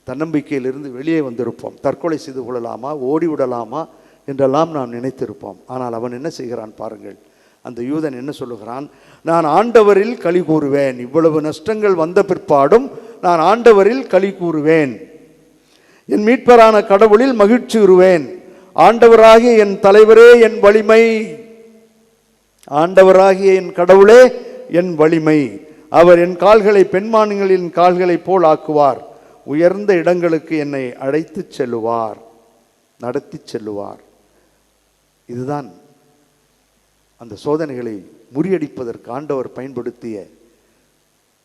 தன்னம்பிக்கையிலிருந்து வெளியே வந்திருப்போம். தற்கொலை செய்து கொள்ளலாமா, ஓடிவிடலாமா என்றெல்லாம் நாம் நினைத்திருப்போம். ஆனால் அவன் என்ன செய்கிறான் பாருங்கள். அந்த யூதன் என்ன சொல்லுகிறான்? நான் ஆண்டவரில் களி கூறுவேன். இவ்வளவு நஷ்டங்கள் வந்த பிற்பாடும் நான் ஆண்டவரில் களி கூறுவேன். என் மீட்பரான கடவுளில் மகிழ்ச்சியுறுவேன். ஆண்டவராகிய என் தலைவரே என் வலிமை, ஆண்டவராகிய என் கடவுளே என் வலிமை. அவர் என் கால்களை பெண்மான்களின் கால்களைப் போல் ஆக்குவார். உயர்ந்த இடங்களுக்கு என்னை அழைத்து செல்லுவார், நடத்தி செல்லுவார். இதுதான் அந்த சோதனைகளை முறியடிப்பதற்கு ஆண்டவர் பயன்படுத்திய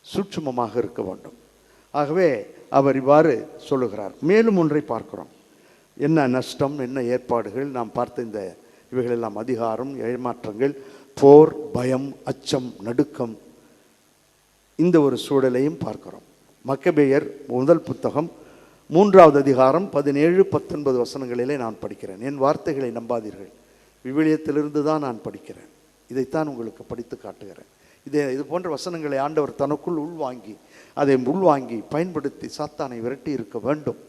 சூட்சுமமாக இருக்க வேண்டும். ஆகவே அவர் இவ்வாறு சொல்லுகிறார். மேலும் ஒன்றை பார்க்கிறோம். என்ன நஷ்டம், என்ன ஏற்பாடுகள் நாம் பார்த்த இந்த இவைகளெல்லாம் அதிகாரம், ஏமாற்றங்கள், போர், பயம், அச்சம், நடுக்கம், இந்த ஒரு சூழலையும் பார்க்கிறோம். மக்கபேயர் முதல் புத்தகம் 3வது அதிகாரம் 17-19 வசனங்களிலே நான் படிக்கிறேன். என் வார்த்தைகளை நம்பாதீர்கள், விவிலியத்திலிருந்து தான் நான் படிக்கிறேன். இதைத்தான் உங்களுக்கு படித்து காட்டுகிறேன். இது போன்ற வசனங்களை ஆண்டவர் தனக்குள் அதை உள்வாங்கி பயன்படுத்தி சாத்தானை விரட்டி இருக்க வேண்டும்.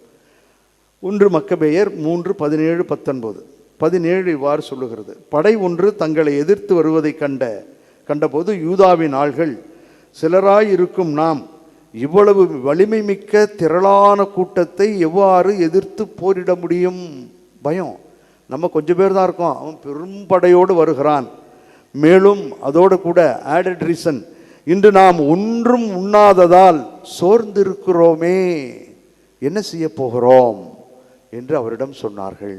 1 மக்கபேயர் 3:17-19. 17 இவ்வாறு சொல்லுகிறது. படை ஒன்று தங்களை எதிர்த்து வருவதை கண்டபோது யூதாவின் ஆள்கள், சிலராயிருக்கும் நாம் இவ்வளவு வலிமை மிக்க திரளான கூட்டத்தை எவ்வாறு எதிர்த்து போரிட முடியும்? பயம். நம்ம கொஞ்சம் பேர் தான் இருக்கோம், அவன் பெரும் படையோடு வருகிறான். மேலும் அதோடு கூட ஆடட் ரீசன், இன்று நாம் ஒன்றும் உண்ணாததால் சோர்ந்திருக்கிறோமே, என்ன செய்ய போகிறோம் என்று அவரிடம் சொன்னார்கள்.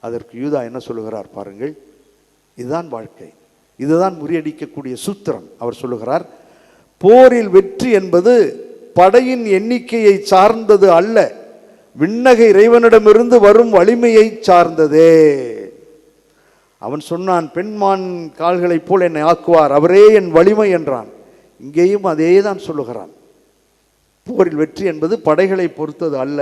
அதற்கு யூதா என்ன சொல்லுகிறார் பாருங்கள். இதுதான் வாழ்க்கை, இதுதான் முறியடிக்கக்கூடிய சூத்திரம். அவர் சொல்லுகிறார், போரில் வெற்றி என்பது படையின் எண்ணிக்கையை சார்ந்தது அல்ல, விண்ணக இறைவனிடமிருந்து வரும் வலிமையை சார்ந்ததே. அவன் சொன்னான், பெண்மான் கால்களைப் போல் என்னை ஆக்குவார், அவரே என் வலிமை என்றான். இங்கேயும் அதே தான் சொல்லுகிறான். போரில் வெற்றி என்பது படைகளை பொறுத்தது அல்ல.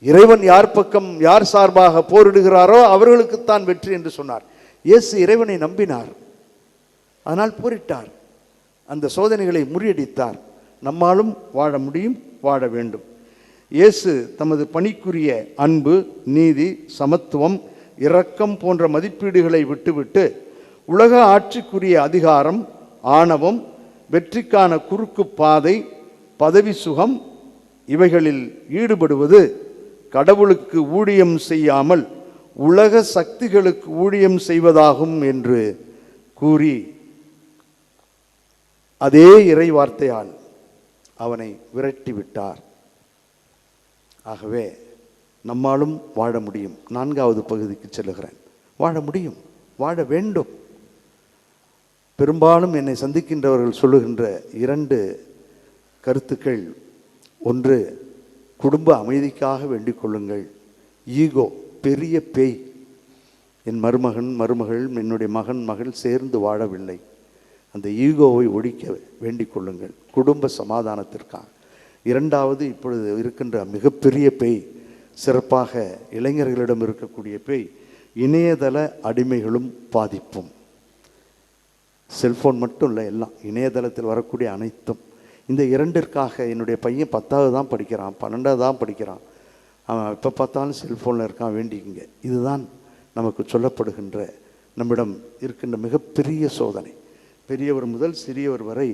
இறைவன் யார் பக்கம் யார் சார்பாக போரிடுகிறாரோ அவர்களுக்குத்தான் வெற்றி என்று சொன்னார். இயேசு இறைவனை நம்பினார், அதனால் போரிட்டார், அந்த சோதனைகளை முறியடித்தார். நம்மாலும் வாழ முடியும், வாழ வேண்டும். இயேசு தமது பணிக்குரிய அன்பு, நீதி, சமத்துவம், இரக்கம் போன்ற மதிப்பீடுகளை விட்டுவிட்டு உலக ஆட்சிக்குரிய அதிகாரம், ஆணவம், வெற்றிக்கான குறுக்கு பாதை, பதவி சுகம் இவைகளில் ஈடுபடுவது கடவுளுக்கு ஊழியம் செய்யாமல் உலக சக்திகளுக்கு ஊழியம் செய்வதாகும் என்று கூறி அதே இறை வார்த்தையால் அவனை விரட்டிவிட்டார். ஆகவே நம்மாலும் வாழ முடியும். 4வது பகுதிக்கு செல்லுகிறேன். வாழ முடியும், வாழ வேண்டும். பெரும்பாலும் என்னை சந்திக்கின்றவர்கள் சொல்லுகின்ற 2 கருத்துக்கள். ஒன்று, குடும்ப அமைதிக்காக வேண்டிக் கொள்ளுங்கள். ஈகோ பெரிய பேய். என் மருமகள், என்னுடைய மகள் சேர்ந்து வாழவில்லை. அந்த ஈகோவை ஒழிக்க வேண்டிக் கொள்ளுங்கள், குடும்ப சமாதானத்திற்காக. 2வது, இப்பொழுது இருக்கின்ற மிகப்பெரிய பேய், சிறப்பாக இளைஞர்களிடம் இருக்கக்கூடிய பேய், இணையதள அடிமைகளும் பாதிப்பும். செல்ஃபோன் மட்டும் இல்லை, எல்லாம் இணையதளத்தில் வரக்கூடிய அனைத்தும். இந்த 2ற்காக என்னுடைய பையன் 10வது தான் படிக்கிறான், 12வது தான் படிக்கிறான், அவன் எப்போ பார்த்தாலும் செல்ஃபோனில் இருக்கான், வேண்டிக்குங்க. இதுதான் நமக்கு சொல்லப்படுகின்ற நம்மிடம் இருக்கின்ற மிகப்பெரிய சோதனை. பெரியவர் முதல் சிறியவர் வரை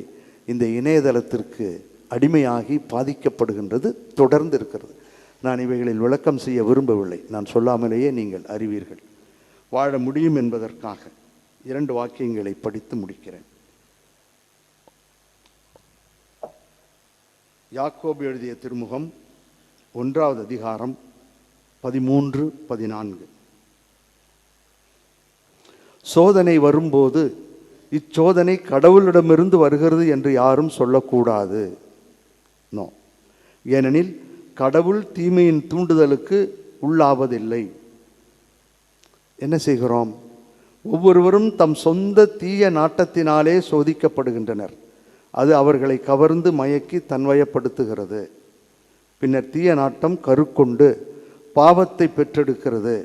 இந்த இணையதளத்திற்கு அடிமையாகி பாதிக்கப்படுகின்றது தொடர்ந்து இருக்கிறது. நான் இவைகளில் விளக்கம் செய்ய விரும்பவில்லை, நான் சொல்லாமலேயே நீங்கள் அறிவீர்கள். வாழ முடியும் என்பதற்காக 2 வாக்கியங்களை படித்து முடிக்கிறேன். யாக்கோபு எழுதிய திருமுகம் 1வது அதிகாரம் 13, 14. சோதனை வரும்போது இச்சோதனை கடவுளிடமிருந்து வருகிறது என்று யாரும் சொல்லக்கூடாது. நோ. ஏனெனில் கடவுள் தீமையின் தூண்டுதலுக்கு உள்ளாவதில்லை. என்ன செய்கிறோம்? ஒவ்வொருவரும் தம் சொந்த தீய நாட்டத்தினாலே சோதிக்கப்படுகின்றனர். அது அவர்களை கவர்ந்து மயக்கி தன்வயப்படுத்துகிறது. பின்னர் தீய நாட்டம் கருக்கொண்டு பாவத்தை பெற்றெடுக்கிறது.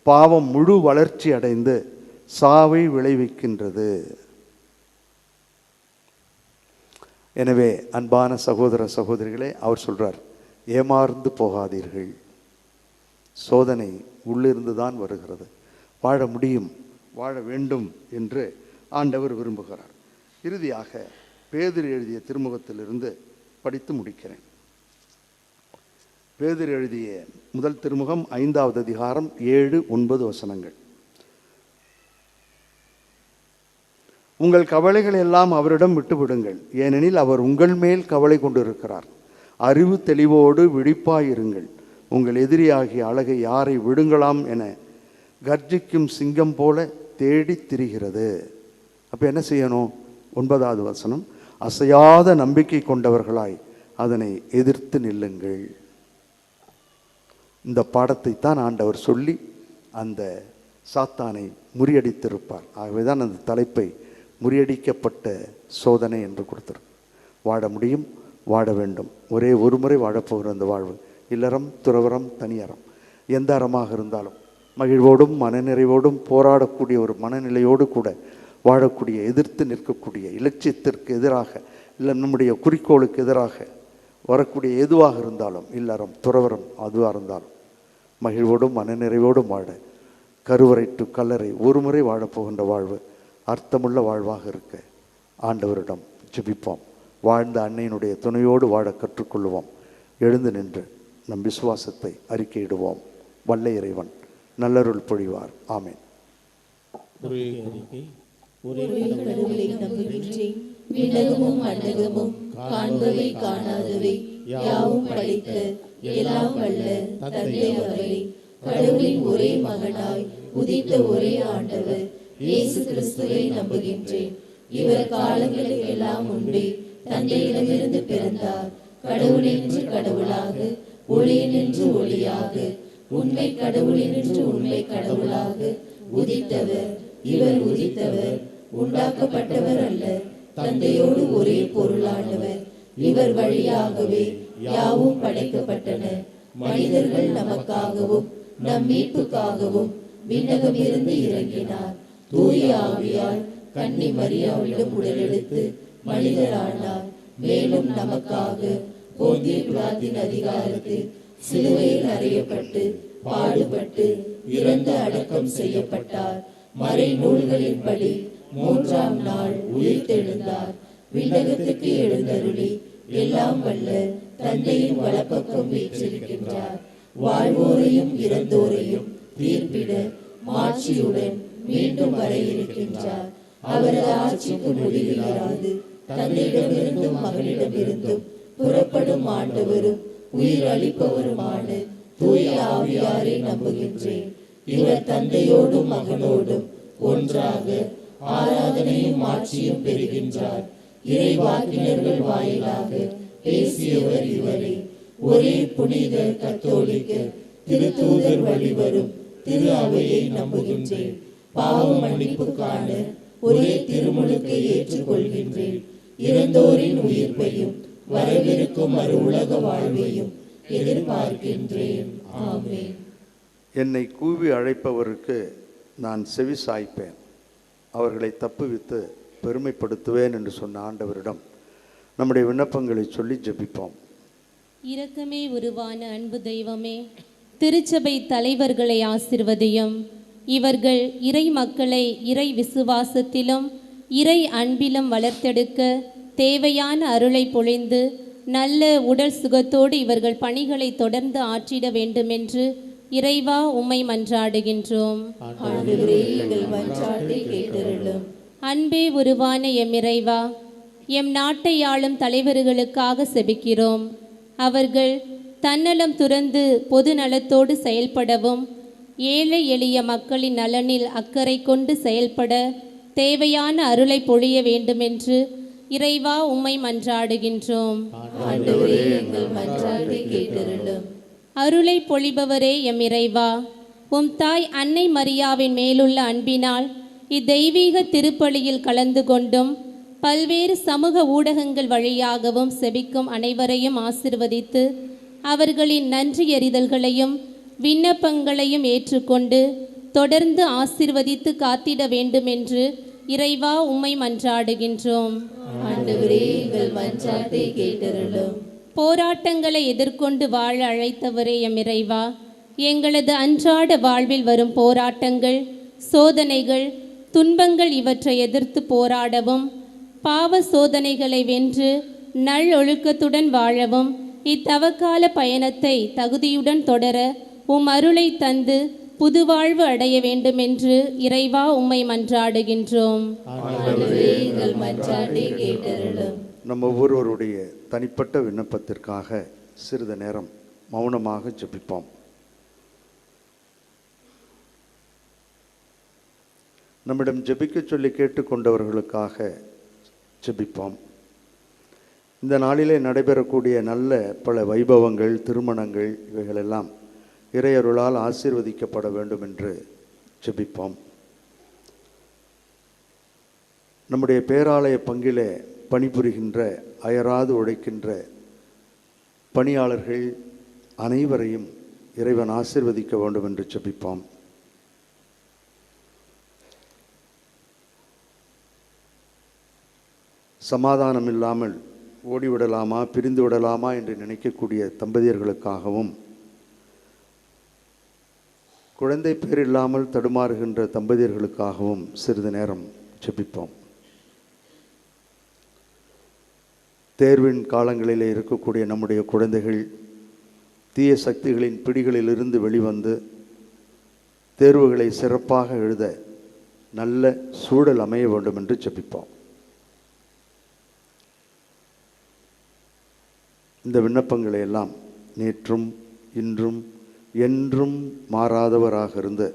பாவம் முழு வளர்ச்சி அடைந்து சாவை விளைவிக்கின்றது. எனவே அன்பான சகோதர சகோதரிகளே, அவர் சொல்றார், ஏமாந்து போகாதீர்கள். சோதனை உள்ளிருந்து தான் வருகிறது. வாழ முடியும், வாழ வேண்டும் என்று ஆண்டவர் விரும்புகிறார். இறுதியாக பேதுரு எழுதிய திருமுகத்திலிருந்து படித்து முடிக்கிறேன். பேதுரு எழுதிய முதல் திருமுகம் 5வது அதிகாரம் 7, 9 வசனங்கள். உங்கள் கவலைகள் எல்லாம் அவரிடம் விட்டுவிடுங்கள், ஏனெனில் அவர் உங்கள் மேல் கவலை கொண்டிருக்கிறார். அறிவு தெளிவோடு விழிப்பாயிருங்கள். உங்கள் எதிரியாகிய அழகை யாரை விடுங்களாம் என கர்ஜிக்கும் சிங்கம் போல தேடி திரிகிறது. அப்போ என்ன செய்யணும்? 9வது வசனம், அசையாத நம்பிக்கை கொண்டவர்களாய் அதனை எதிர்த்து நில்லுங்கள். இந்த பாடத்தை தான் ஆண்டவர் சொல்லி அந்த சாத்தானை முறியடித்திருப்பார். ஆகவே தான் அந்த தலைப்பை முறியடிக்கப்பட்ட சோதனை என்று கொடுத்தார். வாழ முடியும், வாழ வேண்டும். ஒரே ஒரு முறை வாழப்போகிற அந்த வாழ்வு, இல்லறம், துறவரம், தனியறம், எந்த அறமாக இருந்தாலும் மகிழ்வோடும் மனநிறைவோடும் போராடக்கூடிய ஒரு மனநிலையோடு கூட வாழக்கூடிய, எதிர்த்து நிற்கக்கூடிய, இலட்சியத்திற்கு எதிராக இல்லை நம்முடைய குறிக்கோளுக்கு எதிராக வரக்கூடிய எதுவாக இருந்தாலும், இல்லறம், துறவரம் அதுவாக இருந்தாலும் மகிழ்வோடும் மனநிறைவோடும் வாழ, கருவறை டு கல்லறை ஒரு முறை வாழப்போகின்ற வாழ்வு அர்த்தமுள்ள வாழ்வாக இருக்க ஆண்டவரிடம் ஜெபிப்போம். வாழ்ந்த அன்னையினுடைய துணையோடு வாழ கற்றுக்கொள்வோம். எழுந்து நின்று நம் விசுவாசத்தை அறிக்கையிடுவோம். வல்ல இறைவன் நல்லருள் பொழிவார். ஆமென். ஒரே அறிக்கை. ஒரே கடவுளை நம்புகின்றேன். விண்ணகமும் மண்ணகமும் காண்பவை காணாதவை யாவும் படைத்த எல்லாம் வல்ல தந்தை அவரை, கடவுளின் ஒரே மகனாய் உதித்த ஒரே ஆண்டவர் இயேசு கிறிஸ்துவை நம்புகின்றேன். இவர் காலங்களுக்கு எல்லாம் முன்பே தந்தையிடமிருந்து பிறந்தார். கடவுளினின்று கடவுளாக, ஒளியினின்று ஒளியாக, உண்மை கடவுளினின்று உண்மை கடவுளாக உதித்தவர். இவர் உதித்தவர், உண்டாக்கப்பட்டவர் அல்ல, தந்தையோடு ஒரே பொருளானவர். இவர் வழியாகவே யாவும் படைக்கப்பட்டன. மனிதர்கள் நமக்காகவும் நம் மீட்புக்காகவும் விண்ணகமிருந்து இறங்கினார். தூய ஆவியால் கன்னி மரியாவிடம் உடலெடுத்து மனிதரானார். மேலும் நமக்காக போந்திய பிலாத்தின் அதிகாரத்தில் சிலுவையில் அறையப்பட்டு பாடுபட்டு இறந்து அடக்கம் செய்யப்பட்டார். மறை நூல்களின்படி 3ஆம் நாள் உயிர்த்தெழுந்தார். விண்ணகத்துக்கு எழுந்தருளி எல்லாம் வல்ல தந்தையின் வலப்பக்கம் வீற்றிருக்கின்றார். வாழ்வோரையும் இறந்தோரையும் தீர்ப்பிட மாட்சியுடன் மீண்டும் வர இருக்கின்றார். அவரது ஆட்சிக்கு முடிவில்லாது தந்தையிடமிருந்தும் மகனிடமிருந்தும் புறப்படும் ஆண்டவரும் உயிர் அளிப்பவருமான தூய ஆவியாரை நம்புகின்றேன். இவர் தந்தையோடும் மகனோடும் ஒன்றாக ஆராதனையும் ஆட்சியும் பெறுகின்றார். இறைவாக்கினர்கள் வாயிலாக பேசியவர் இவரே. ஒரே புனித கத்தோலிக்க திருத்தூதர் வழிவரும் திரு அவையை நம்புகின்றேன். பாவ மன்னிப்புக்கான ஒரே திருமுழுக்கை ஏற்றுக்கொள்கின்றேன். இறந்தோரின் உயிர்ப்பையும் வரவிருக்கும் மறு உலக வாழ்வையும் எதிர்பார்க்கின்றேன். ஆமென். என்னை கூவி அழைப்பவருக்கு நான் செவி சாய்ப்பேன், அவர்களை தப்புவித்து பெருமைப்படுத்துவேன் என்று சொன்ன ஆண்டவரிடம் நம்முடைய விண்ணப்பங்களை சொல்லி ஜெபிப்போம். இரக்கமே உருவான அன்பு தெய்வமே, திருச்சபை தலைவர்களை ஆசிர்வதியும். இவர்கள் இறை மக்களை இறை விசுவாசத்திலும் இறை அன்பிலும் வளர்த்தெடுக்க தேவையான அருளை பொழிந்து நல்ல உடல் சுகத்தோடு இவர்கள் பணிகளை தொடர்ந்து ஆற்றிட வேண்டுமென்று இறைவா உம்மை மன்றாடுகின்றோம். அன்பே உருவான எம் இறைவா, எம் நாட்டை ஆளும் தலைவர்களுக்காக செபிக்கிறோம். அவர்கள் தன்னலம் துறந்து பொது நலத்தோடு செயல்படவும் ஏழை எளிய மக்களின் நலனில் அக்கறை கொண்டு செயல்பட தேவையான அருளை பொழிய வேண்டுமென்று இறைவா உம்மை மன்றாடுகின்றோம். அருளை பொழிபவரே எம் இறைவா, உம் தாய் அன்னை மரியாவின் மேலுள்ள அன்பினால் இத்தெய்வீக திருப்பலியில் கலந்து கொண்டும் பல்வேறு சமூக ஊடகங்கள் வழியாகவும் செபிக்கும் அனைவரையும் ஆசிர்வதித்து அவர்களின் நன்றி எறிதல்களையும் விண்ணப்பங்களையும் ஏற்றுக்கொண்டு தொடர்ந்து ஆசிர்வதித்து காத்திட வேண்டுமென்று இறைவா உம்மை மன்றாடுகின்றோம். போராட்டங்களை எதிர்கொண்டு வாழ அழைத்தவரே எம் இறைவா, எங்களது அன்றாட வாழ்வில் வரும் போராட்டங்கள், சோதனைகள், துன்பங்கள் இவற்றை எதிர்த்து போராடவும் பாவ சோதனைகளை வென்று நல்லொழுக்கத்துடன் வாழவும் இத்தவக்கால பயணத்தை தகுதியுடன் தொடர உம் அருளை தந்து புதுவாழ்வு அடைய வேண்டுமென்று இறைவா உம்மை மன்றாடுகின்றோம். நம்ம ஒவ்வொருவருடைய தனிப்பட்ட விண்ணப்பத்திற்காக சிறிது நேரம் மௌனமாக ஜெபிப்போம். நம்மிடம் ஜெபிக்க சொல்லி கேட்டுக்கொண்டவர்களுக்காக ஜெபிப்போம். இந்த நாளிலே நடைபெறக்கூடிய நல்ல பல வைபவங்கள், திருமணங்கள் இவைகளெல்லாம் இறையருளால் ஆசீர்வதிக்கப்பட வேண்டும் என்று ஜெபிப்போம். நம்முடைய பேராலய பங்கிலே பணிபுரிகின்ற, அயராது உழைக்கின்ற பணியாளர்கள் அனைவரையும் இறைவன் ஆசீர்வதிக்க வேண்டும் என்று ஜெபிப்போம். சமாதானம் இல்லாமல் ஓடிவிடலாமா, பிரிந்து விடலாமா என்று நினைக்கக்கூடிய தம்பதியர்களுக்காகவும், குழந்தை பேர் இல்லாமல் தடுமாறுகின்ற தம்பதியர்களுக்காகவும் சிறிது நேரம் ஜெபிப்போம். தேர்வின் காலங்களிலே இருக்கக்கூடிய நம்முடைய குழந்தைகள் தீய சக்திகளின் பிடிகளிலிருந்து வெளிவந்து தேர்வுகளை சிறப்பாக எழுத நல்ல சூழல் அமைய வேண்டும் என்று ஜெபிப்போம். இந்த விண்ணப்பங்களை எல்லாம் நேற்றும் இன்றும் என்றும் மாறாதவராக இருந்து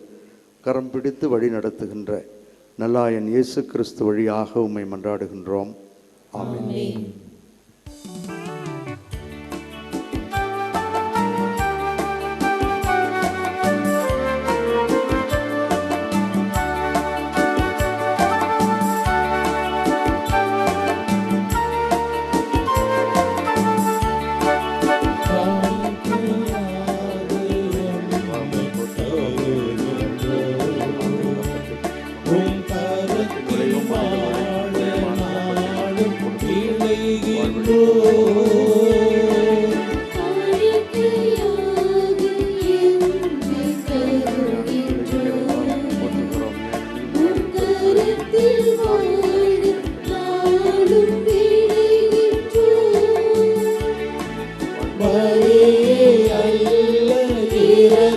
கரம் பிடித்து வழி நடத்துகின்ற நல்லாயன் இயேசு கிறிஸ்து வழியாக உம்மை மன்றாடுகின்றோம். ஆமென்.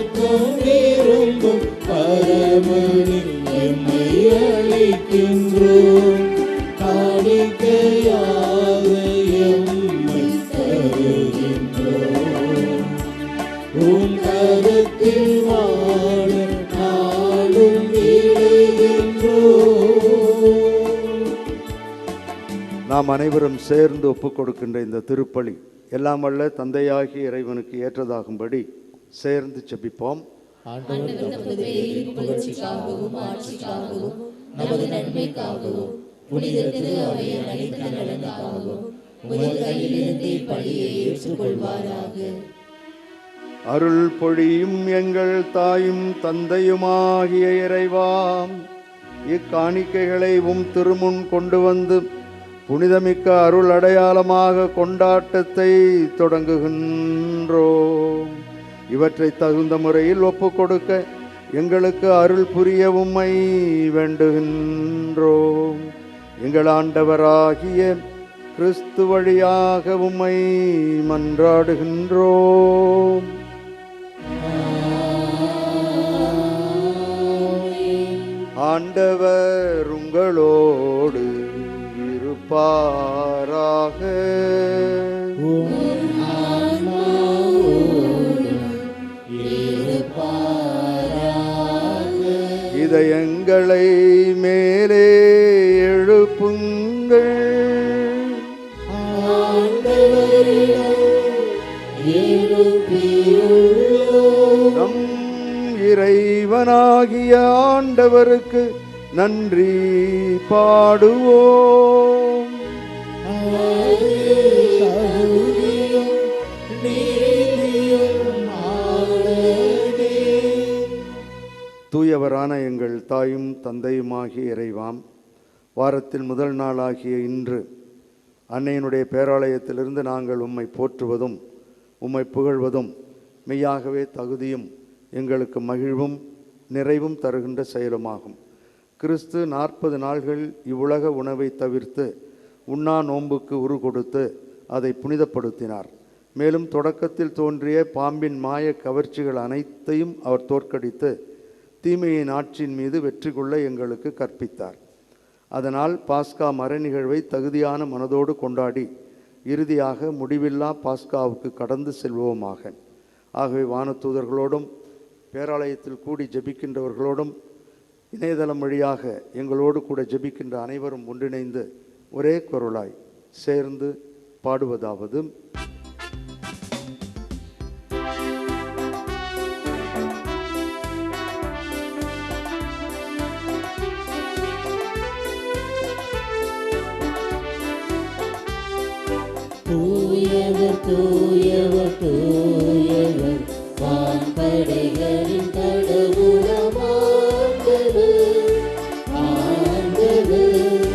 நோக்கம் விரும்பும் பரமனில் எம்மை அழைக்கின்றோம். காணிக்கையாக எம்மை தருகின்றோம். உம் கரத்தில் வாழ நாளும் விளைகின்றோம். நாம் அனைவரும் சேர்ந்து ஒப்புக் கொடுக்கின்ற இந்த திருப்பலி எல்லாம் வல்ல தந்தையாகிய இறைவனுக்கு ஏற்றதாகும்படி சேர்ந்து ஜெபிப்போம். புகழ்ச்சிக்காகவும் ஆட்சிக்காகவும் நமது நன்மைக்காகவும் புனித திரு அவையின் அனைத்து நலனுக்காகவும் உமது கையிலிருந்து இப்பலியை ஏற்றுக்கொள்வாராக. அருள் பொழியும் எங்கள் தாயும் தந்தையுமாகிய இறைவாம், இக்காணிக்கைகளை உம் திருமுன் கொண்டு வந்து புனிதமிக்க அருள் அடையாளமாக கொண்டாட்டத்தை தொடங்குகின்றோம். இவற்றை தகுந்த முறையில் ஒப்புக் கொடுக்க எங்களுக்கு அருள் புரிய உம்மை வேண்டுகின்றோம். எங்கள் ஆண்டவராகிய கிறிஸ்து வழியாக உம்மை மன்றாடுகின்றோம். ஆண்டவர் உங்களோடு இருப்பாராக. இதயங்களை மேலே எழுப்புங்கள். நம் இறைவனாகிய ஆண்டவருக்கு நன்றி பாடுவோம். தூயவரான எங்கள் தாயும் தந்தையுமாகிய இறைவாம், வாரத்தில் முதல் நாளாகிய இன்று அன்னையினுடைய பேராலயத்திலிருந்து நாங்கள் உம்மை போற்றுவதும் உம்மை புகழ்வதும் மெய்யாகவே தகுதியும் எங்களுக்கு மகிழ்வும் நிறைவும் தருகின்ற செயலுமாகும். கிறிஸ்து 40 நாள்கள் இவ்வுலக உணவை தவிர்த்து உண்ணா நோன்புக்கு உரு கொடுத்து அதை புனிதப்படுத்தினார். மேலும் தொடக்கத்தில் தோன்றிய பாம்பின் மாய கவர்ச்சிகள் அனைத்தையும் அவர் தோற்கடித்து தீமையின் ஆட்சியின் மீது வெற்றி கொள்ள எங்களுக்கு கற்பித்தார். அதனால் பாஸ்கா மறை நிகழ்வை தகுதியான மனதோடு கொண்டாடி இறுதியாக முடிவில்லா பாஸ்காவுக்கு கடந்து செல்வோமாக. ஆகவே வானதூதர்களோடும் பேராலயத்தில் கூடி ஜெபிக்கின்றவர்களோடும் இணையதளம் வழியாக எங்களோடு கூட ஜெபிக்கின்ற அனைவரும் ஒன்றிணைந்து ஒரே குரலாய் சேர்ந்து பாடுவதாவது: தூயவர் தூயவர் தூயவர் வான்படைகளின் கடவுளமாண்டவர், ஆண்டவர்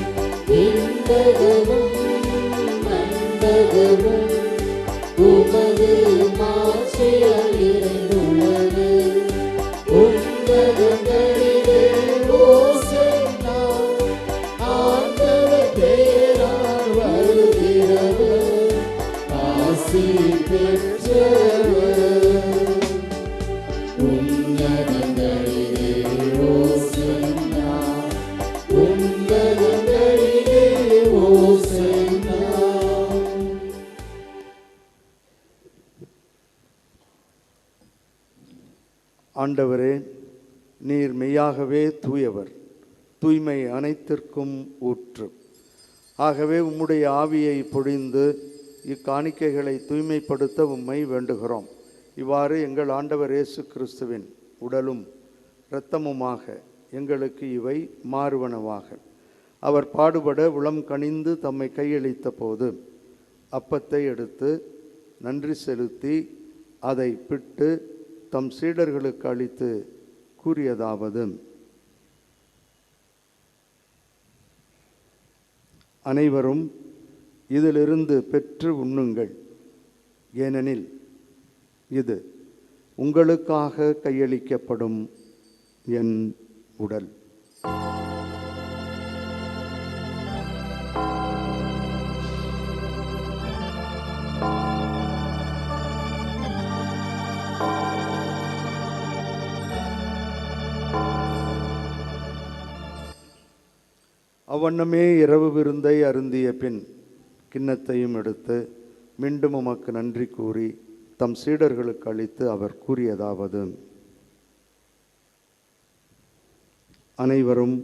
விண்ணகமும் மண்டகமும் உமது மாட்சியால் நிறைந்துள்ளது. உன்னதங்களிலே ஓசன்னா, ஆண்டவர் பெயரால் வருகிறவர், ஆசி பெற்றவர். உன்னதங்களிலே ஓசன்னா, உன்னதங்களிலே ஓசன்னா. ஆண்டவரே, நீர் மெய்யாகவே தூயவர், தூய்மை அனைத்திற்கும் ஊற்று. ஆகவே உம்முடைய ஆவியை பொழிந்து இக்காணிக்கைகளை தூய்மைப்படுத்த உம்மை வேண்டுகிறோம். இவ்வாறு எங்கள் ஆண்டவர் இயேசு கிறிஸ்துவின் உடலும் இரத்தமுமாக எங்களுக்கு இவை மாறுவனவாக. அவர் பாடுபட உளம் கனிந்து தம்மை கையளித்த போது அப்பத்தை எடுத்து நன்றி செலுத்தி அதை பிட்டு தம் சீடர்களுக்கு அளித்து கூறியதாவது: அனைவரும் இதிலிருந்து பெற்று உண்ணுங்கள், ஏனெனில் இது உங்களுக்காக கையளிக்கப்படும் என் உடல். அவ்வண்ணமே இரவு விருந்தை அருந்திய பின் கிண்ணத்தையும் எடுத்து மீண்டும் உமக்கு நன்றி கூறி தம் சீடர்களுக்கு அளித்து அவர் கூறியதாவது: அனைவரும்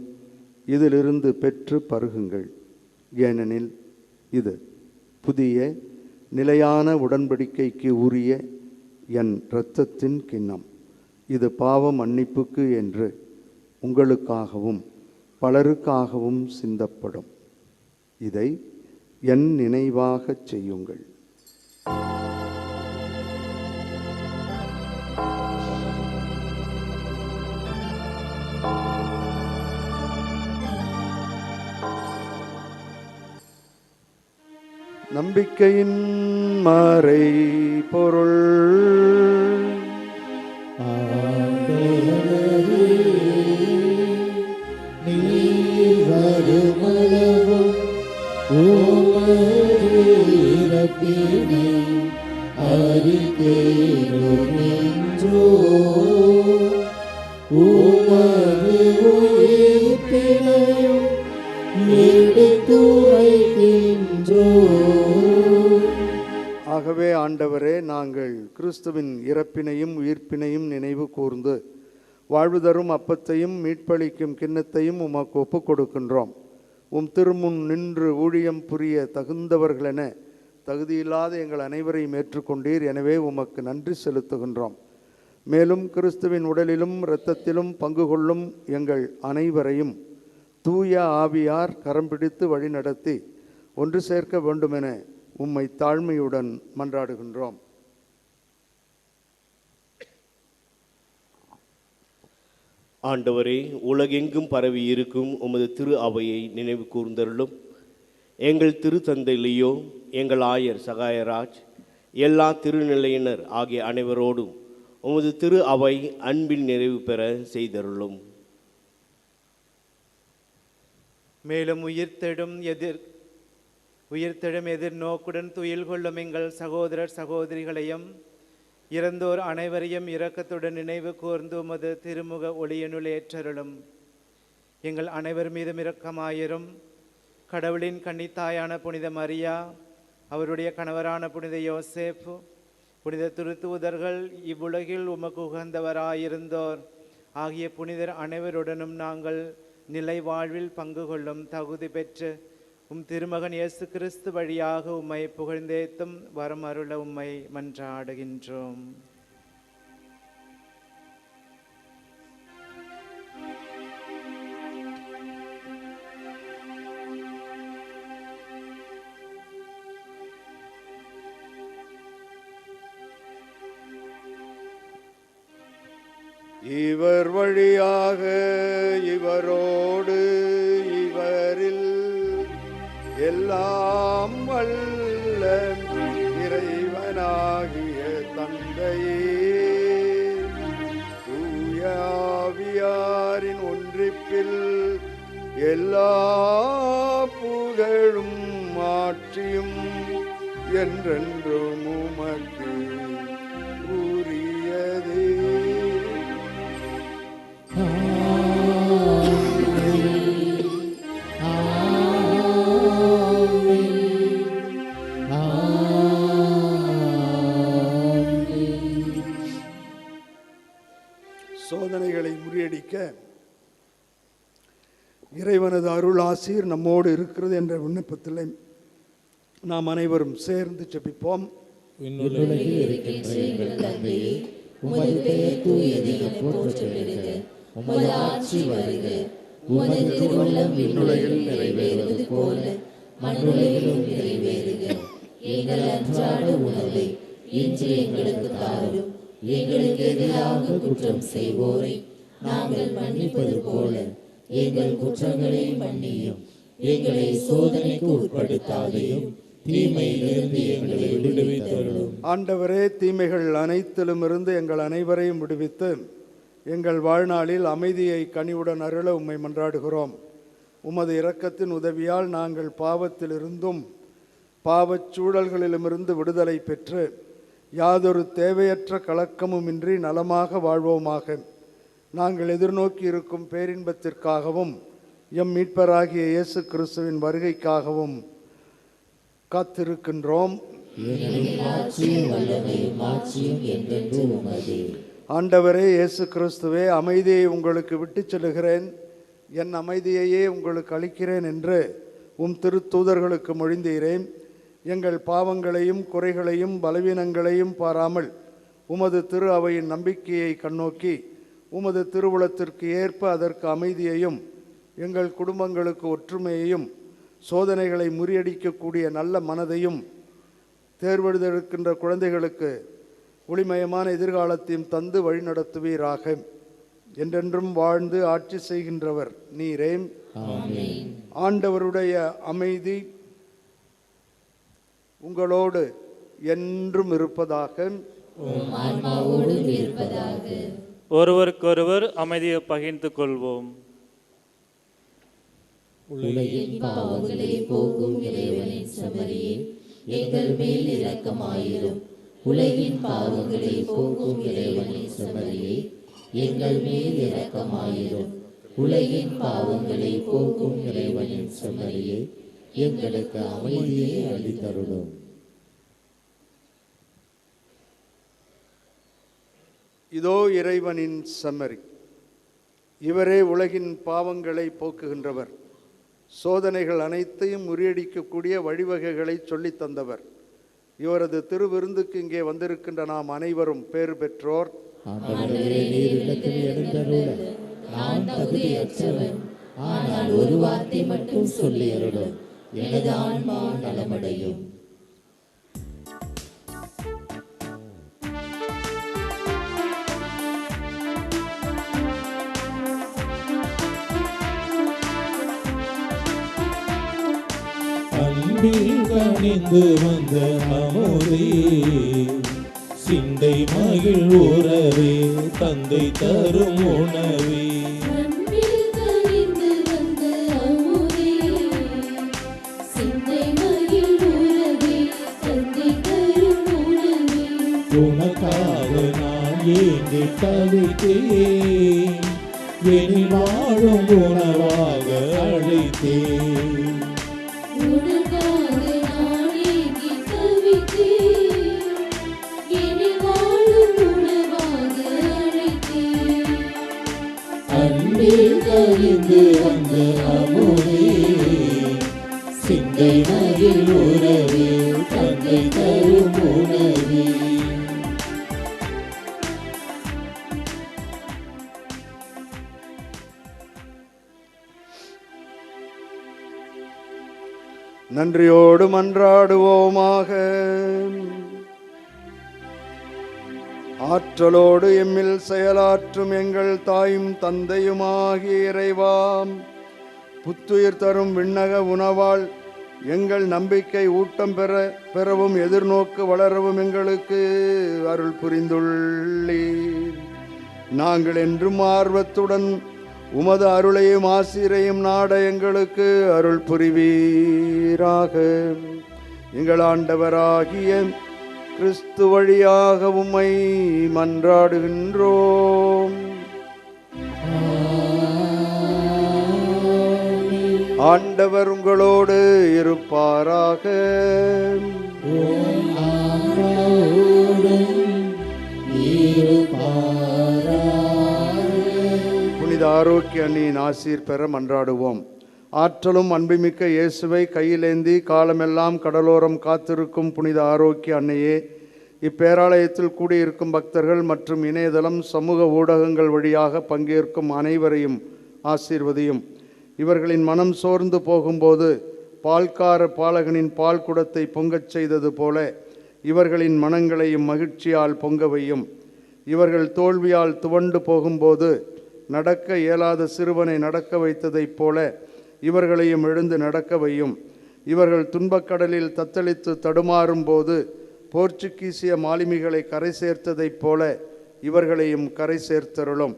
இதிலிருந்து பெற்று பருகுங்கள், ஏனெனில் இது புதிய நிலையான உடன்படிக்கைக்கு உரிய என் இரத்தத்தின் கிண்ணம். இது பாவ மன்னிப்புக்கு என்று உங்களுக்காகவும் பலருக்காகவும் சிந்தப்படும். இதை என் நினைவாகச் செய்யுங்கள். நம்பிக்கையின் மறை பொருள். நீர் வருமளவும் உமது இறப்பினை அறிக்கையிடுகின்றோம், உமது உயிர்ப்பினையும் எடுத்துரைக்கின்றோம். ஆகவே ஆண்டவரே, நாங்கள் கிறிஸ்துவின் இறப்பினையும் உயிர்ப்பினையும் நினைவு கூர்ந்து வாழ்வு தரும் அப்பத்தையும் மீட்பளிக்கும் கிண்ணத்தையும் உமக்கு ஒப்புக் கொடுக்கின்றோம். உம் திருமுன் நின்று ஊழியம் புரிய தகுந்தவர்களென தகுதியில்லாத எங்கள் அனைவரையும் ஏற்றுக்கொண்டீர். எனவே உமக்கு நன்றி செலுத்துகின்றோம். மேலும் கிறிஸ்துவின் உடலிலும் இரத்தத்திலும் பங்கு கொள்ளும் எங்கள் அனைவரையும் தூய ஆவியார் கரம் பிடித்து வழிநடத்தி ஒன்று சேர்க்க வேண்டுமென உம்மை தாழ்மையுடன் மன்றாடுகின்றோம். ஆண்டவரே, உலகெங்கும் பரவி இருக்கும் உமது திரு அவையை நினைவு கூர்ந்தருளும். எங்கள் திருத்தந்தை லியோ, எங்கள் ஆயர் சகாயராஜ், எல்லா திருநிலையினர் ஆகிய அனைவரோடும் உமது திரு அவை அன்பில் நிறைவு பெற செய்தருளும். மேலும் உயிர்த்தெழும் எதிர்நோக்குடன் துயில் கொள்ளும் எங்கள் சகோதரர் சகோதரிகளையும் இறந்தோர் அனைவரையும் இரக்கத்துடன் நினைவு கூர்ந்து உமது திருமுக ஒளியினுள் ஏற்றருளும். எங்கள் அனைவர் மீதும் இரக்கமாயிரும். கடவுளின் கன்னித்தாயான புனித மரியா, அவருடைய கணவரான புனித யோசேப்பு, புனித திருத்தூதர்கள், இவ்வுலகில் உமக்கு உகந்தவராயிருந்தோர் ஆகிய புனிதர் அனைவருடனும் நாங்கள் நிலை வாழ்வில் பங்கு கொள்ளும் தகுதி பெற்று உம் திருமகன் இயேசு கிறிஸ்து வழியாக உம்மை புகழ்ந்தேத்தும் வரம் அருள உம்மை மன்றாடுகின்றோம். இவர் வழியாக இவரோடு இவரில் எல்லாம் வல்ல இறைவனாகிய தந்தையே, தூய ஆவியாரின் ஒன்றிப்பில் எல்லா புகழும் ஆட்சியும் என்றென்றும் உமக்கு உரியதே. சோதனைகளை முறியடிக்க இறைவனது அருள் ஆசீர் நம்மோடு இருக்கிறது என்ற விண்ணப்பத்தில் நாம் அனைவரும் சேர்ந்து ஜெபிப்போம். விண்ணுலகில் இருக்கின்ற எங்கள் தந்தையே, உமது பெயர் தூயது என போற்றப்படுக. உமது ஆட்சி வருக. உமது திருவுள்ளம் விண்ணுலகில் நிறைவேறுவது போல மண்ணுலகிலும் நிறைவேறுக. எங்கள் அன்றாட உணவை இன்று எங்களுக்கு தாரும். எங்களுக்கு எதிராக குற்றம் செய்வோரை நாங்கள் மன்னிப்பது போல எங்கள் குற்றங்களை மன்னியும். எங்களை சோதனைக்கு உட்படுத்தாதையும் தீமையிலிருந்து எங்களை விடுவித்தருளும். ஆண்டவரே, தீமைகள் அனைத்திலுமிருந்து எங்கள் அனைவரையும் விடுவித்து எங்கள் வாழ்நாளில் அமைதியை கனிவுடன் அருள உம்மை மன்றாடுகிறோம். உமது இரக்கத்தின் உதவியால் நாங்கள் பாவத்திலிருந்தும் பாவச் சூழல்களிலுமிருந்து விடுதலை பெற்று யாதொரு தேவையற்ற கலக்கமுமின்றி நலமாக வாழ்வோமாக. நாங்கள் எதிர்நோக்கி இருக்கும் பேரின்பத்திற்காகவும் எம் மீட்பராகிய இயேசு கிறிஸ்துவின் வருகைக்காகவும் காத்திருக்கின்றோம். ஆண்டவரே இயேசு கிறிஸ்துவே, அமைதியை உங்களுக்கு விட்டுச் செல்லுகிறேன், என் அமைதியையே உங்களுக்கு அளிக்கிறேன் என்று உம் திருத்தூதர்களுக்கு மொழிந்தீரேன். எங்கள் பாவங்களையும் குறைகளையும் பலவீனங்களையும் பாராமல் உமது திரு அவையின் நம்பிக்கையை கண்ணோக்கி உமது திருவுளத்திற்கு ஏற்ப அதற்கு அமைதியையும் எங்கள் குடும்பங்களுக்கு ஒற்றுமையையும் சோதனைகளை முறியடிக்கக்கூடிய நல்ல மனதையும் தேர்வெடுத்திருக்கின்ற குழந்தைகளுக்கு ஒளிமயமான எதிர்காலத்தையும் தந்து வழிநடத்துவீராக. என்றென்றும் வாழ்ந்து ஆட்சி செய்கின்றவர் நீரே. ஆண்டவருடைய அமைதி உங்களோடு என்றும் இருப்பதாக. ஒருவருக்கொருவர் அமைதியை பகிர்ந்து கொள்வோம். உலகின் பாவங்களை போக்கும் இறைவனின் செம்மறியே, எங்கள் மேல் இரக்கமாயிரும். உலகின் பாவங்களை போக்கும் இறைவனின் செம்மறியே, எங்கள் மேல் இரக்கமாயிரும். உலகின் பாவங்களை போக்கும் இறைவனின் செம்மறியே, எங்களுக்கு அமைதியை அளித்தருளும். இதோ இறைவனின் செம்மறி, இவரே உலகின் பாவங்களை போக்குகின்றவர். சோதனைகள் அனைத்தையும் முறியடிக்கக்கூடிய வழிவகைகளை சொல்லித் தந்தவர். இவரது திருவிருந்துக்கு இங்கே வந்திருக்கின்ற நாம் அனைவரும் பேறு பெற்றோர். நான் தகுதியற்றவன், ஆனால் ஒரு வார்த்தை மட்டும் சொல்லி அருளும், எனது ஆன்மா நலமடையும். அன்பில் கனிந்து வந்த அமுதே, சிந்தை மகிழ் உறவே, தந்தை தரும் உணவே. உனக்காக நான் ஏங்கி தவித்தேன், என் வாழும் உணவாக அழைத்தேன். அன்பில் கனிந்து வந்த அமுதே, சிந்தை மகிழ் உறவே, தந்தை தரும் உணவே. நன்றியோடு மன்றாடுவோமாக. ஆற்றலோடு எம்மில் செயலாற்றும் எங்கள் தாயும் தந்தையுமாகிய இறைவாம், புத்துயிர் தரும் விண்ணக உணவால் எங்கள் நம்பிக்கை ஊட்டம் பெறவும் எதிர்நோக்கு வளரவும் எங்களுக்கு அருள் புரிந்துள்ளீர். நாங்கள் என்றும் ஆர்வத்துடன் உமது அருளையும் ஆசிரையும் நாட எங்களுக்கு அருள் புரிவீராக. எங்கள் ஆண்டவராகிய கிறிஸ்து வழியாக உம்மை மன்றாடுகின்றோம். ஆண்டவர் உங்களோடு இருப்பாராக. புனித ஆரோக்கிய அன்னையின் ஆசீர் பெற மன்றாடுவோம். ஆற்றலும் அன்புமிக்க இயேசுவை கையிலேந்தி காலமெல்லாம் கடலோரம் காத்திருக்கும் புனித ஆரோக்கிய அன்னையே, இப்பேராலயத்தில் கூடியிருக்கும் பக்தர்கள் மற்றும் இணையதளம் சமூக ஊடகங்கள் வழியாக பங்கேற்கும் அனைவரையும் ஆசீர்வதியும். இவர்களின் மனம் சோர்ந்து போகும்போது பால்கார பாலகனின் பால் குடத்தை பொங்கச் செய்தது போல இவர்களின் மனங்களையும் மகிழ்ச்சியால் பொங்கவையும். இவர்கள் தோல்வியால் துவண்டு போகும்போது நடக்க இயலாத சிறுவனை நடக்க வைத்ததைப் போல இவர்களையும் எழுந்து நடக்க வையும். இவர்கள் துன்பக்கடலில் தத்தளித்து தடுமாறும் போது போர்ச்சுகீசிய மாலுமிகளை கரை சேர்த்ததைப் போல இவர்களையும் கரை சேர்த்தருளும்.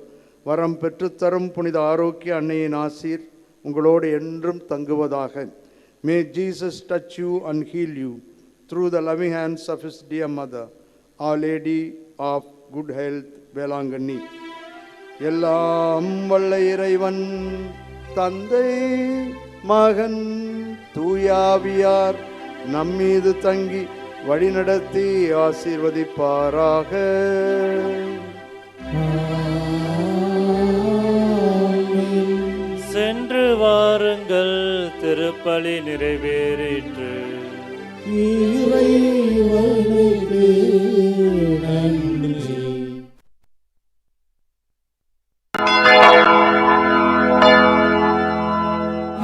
வரம் பெற்றுத்தரும் புனித ஆரோக்கிய அன்னையின் ஆசீர் உங்களோடு என்றும் தங்குவதாக. May Jesus touch you and heal you through the loving hands of his dear mother, Our Lady of Good Health, Velankanni. எல்லாம் வல்ல இறைவன் தந்தை மகன் தூயாவியார் நம்மீது தங்கி வழிநடத்தி ஆசீர்வதிப்பாராக. சென்று வாருங்கள், திருப்பலி நிறைவேறிற்று. இறைவனுக்கு நன்றி.